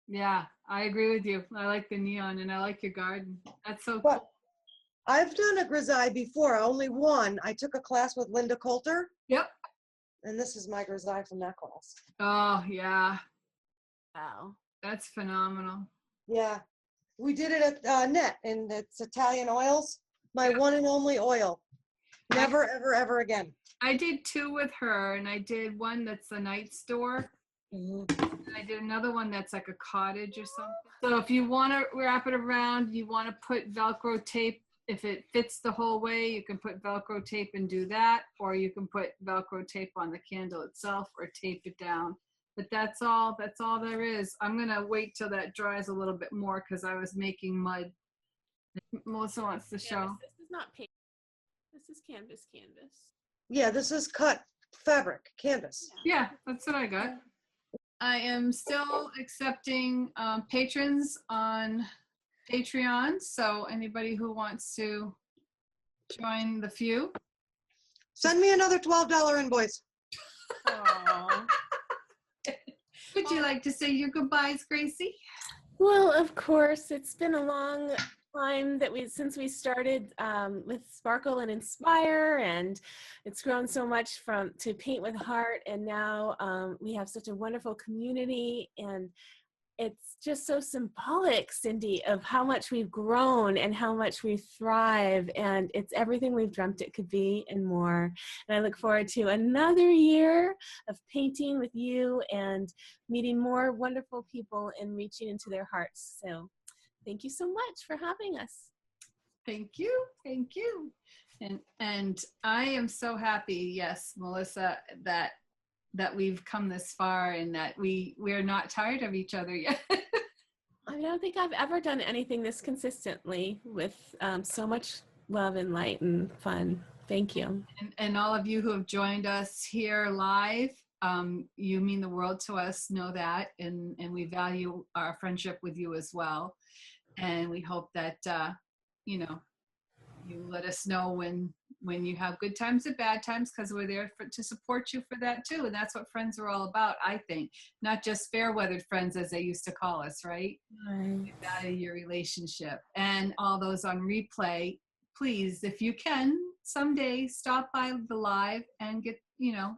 Yeah, I agree with you. I like the neon and I like your garden. That's so
But
cool.
I've done a grisaille before, only one. I took a class with Linda Coulter,
Yep.
and this is my grisaille from that class.
Oh yeah,
Wow.
that's phenomenal.
Yeah, we did it at Net, and it's Italian oils. My one and only oil. Never, ever, ever again.
I did two with her, and I did one that's the night store. And I did another one that's like a cottage or something. So if you want to wrap it around, you want to put Velcro tape. If it fits the whole way, you can put Velcro tape and do that, or you can put Velcro tape on the candle itself or tape it down. But that's all there is. I'm gonna wait till that dries a little bit more because I was making mud. Melissa wants to show.
This is not paper. This is canvas.
Yeah, this is cut fabric, canvas.
Yeah, that's what I got. I am still accepting patrons on Patreon. So anybody who wants to join the few.
Send me another $12 invoice.
Aww.
Would you like to say your goodbyes, Gracie?
Well, of course, it's been a long time since we started with Sparkle and Inspire, and it's grown so much to Paint with Heart, and now we have such a wonderful community, and it's just so symbolic, Cindy, of how much we've grown and how much we thrive, and it's everything we've dreamt it could be and more. And I look forward to another year of painting with you and meeting more wonderful people and reaching into their hearts. So thank you so much for having us.
Thank you. Thank you. And I am so happy, yes, Melissa, that we've come this far and that we're not tired of each other yet.
I don't think I've ever done anything this consistently with so much love and light and fun. Thank you.
And all of you who have joined us here live, You mean the world to us, know that, and we value our friendship with you as well. And we hope that, you know, you let us know when you have good times and bad times, because we're there to support you for that too. And that's what friends are all about, I think. Not just fair-weathered friends, as they used to call us, right? We value your relationship. And all those on replay, please, if you can, someday stop by the live and get to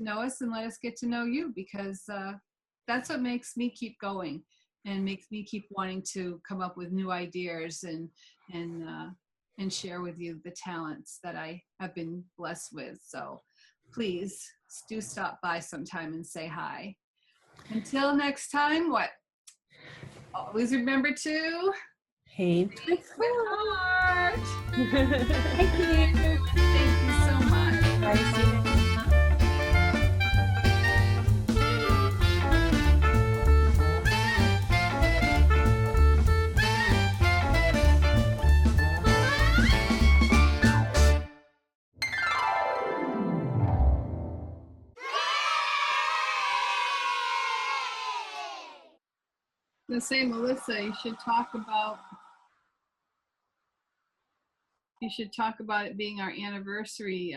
know us and let us get to know you, because that's what makes me keep going and makes me keep wanting to come up with new ideas and share with you the talents that I have been blessed with. So please do stop by sometime and say hi. Until next time, always remember to
Paint with
heart.
Thank you.
Thank you so much.
Bye. See you next time.
The same, Melissa, you should talk about it being our anniversary,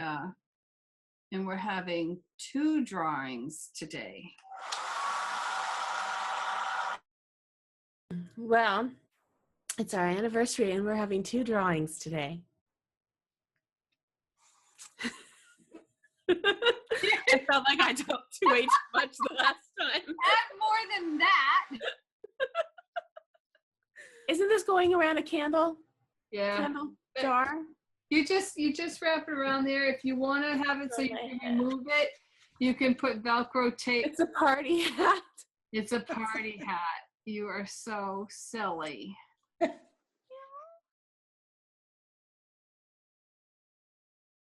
and we're having 2 drawings today.
Well, it's our anniversary and we're having 2 drawings today. I felt like I talked way too much the last time.
Add more than that.
Isn't this going around a candle
Yeah.
jar?
You just wrap it around there. If you want to have it so you can remove it, you can put Velcro tape.
It's a party hat.
It's a party hat. You are so silly.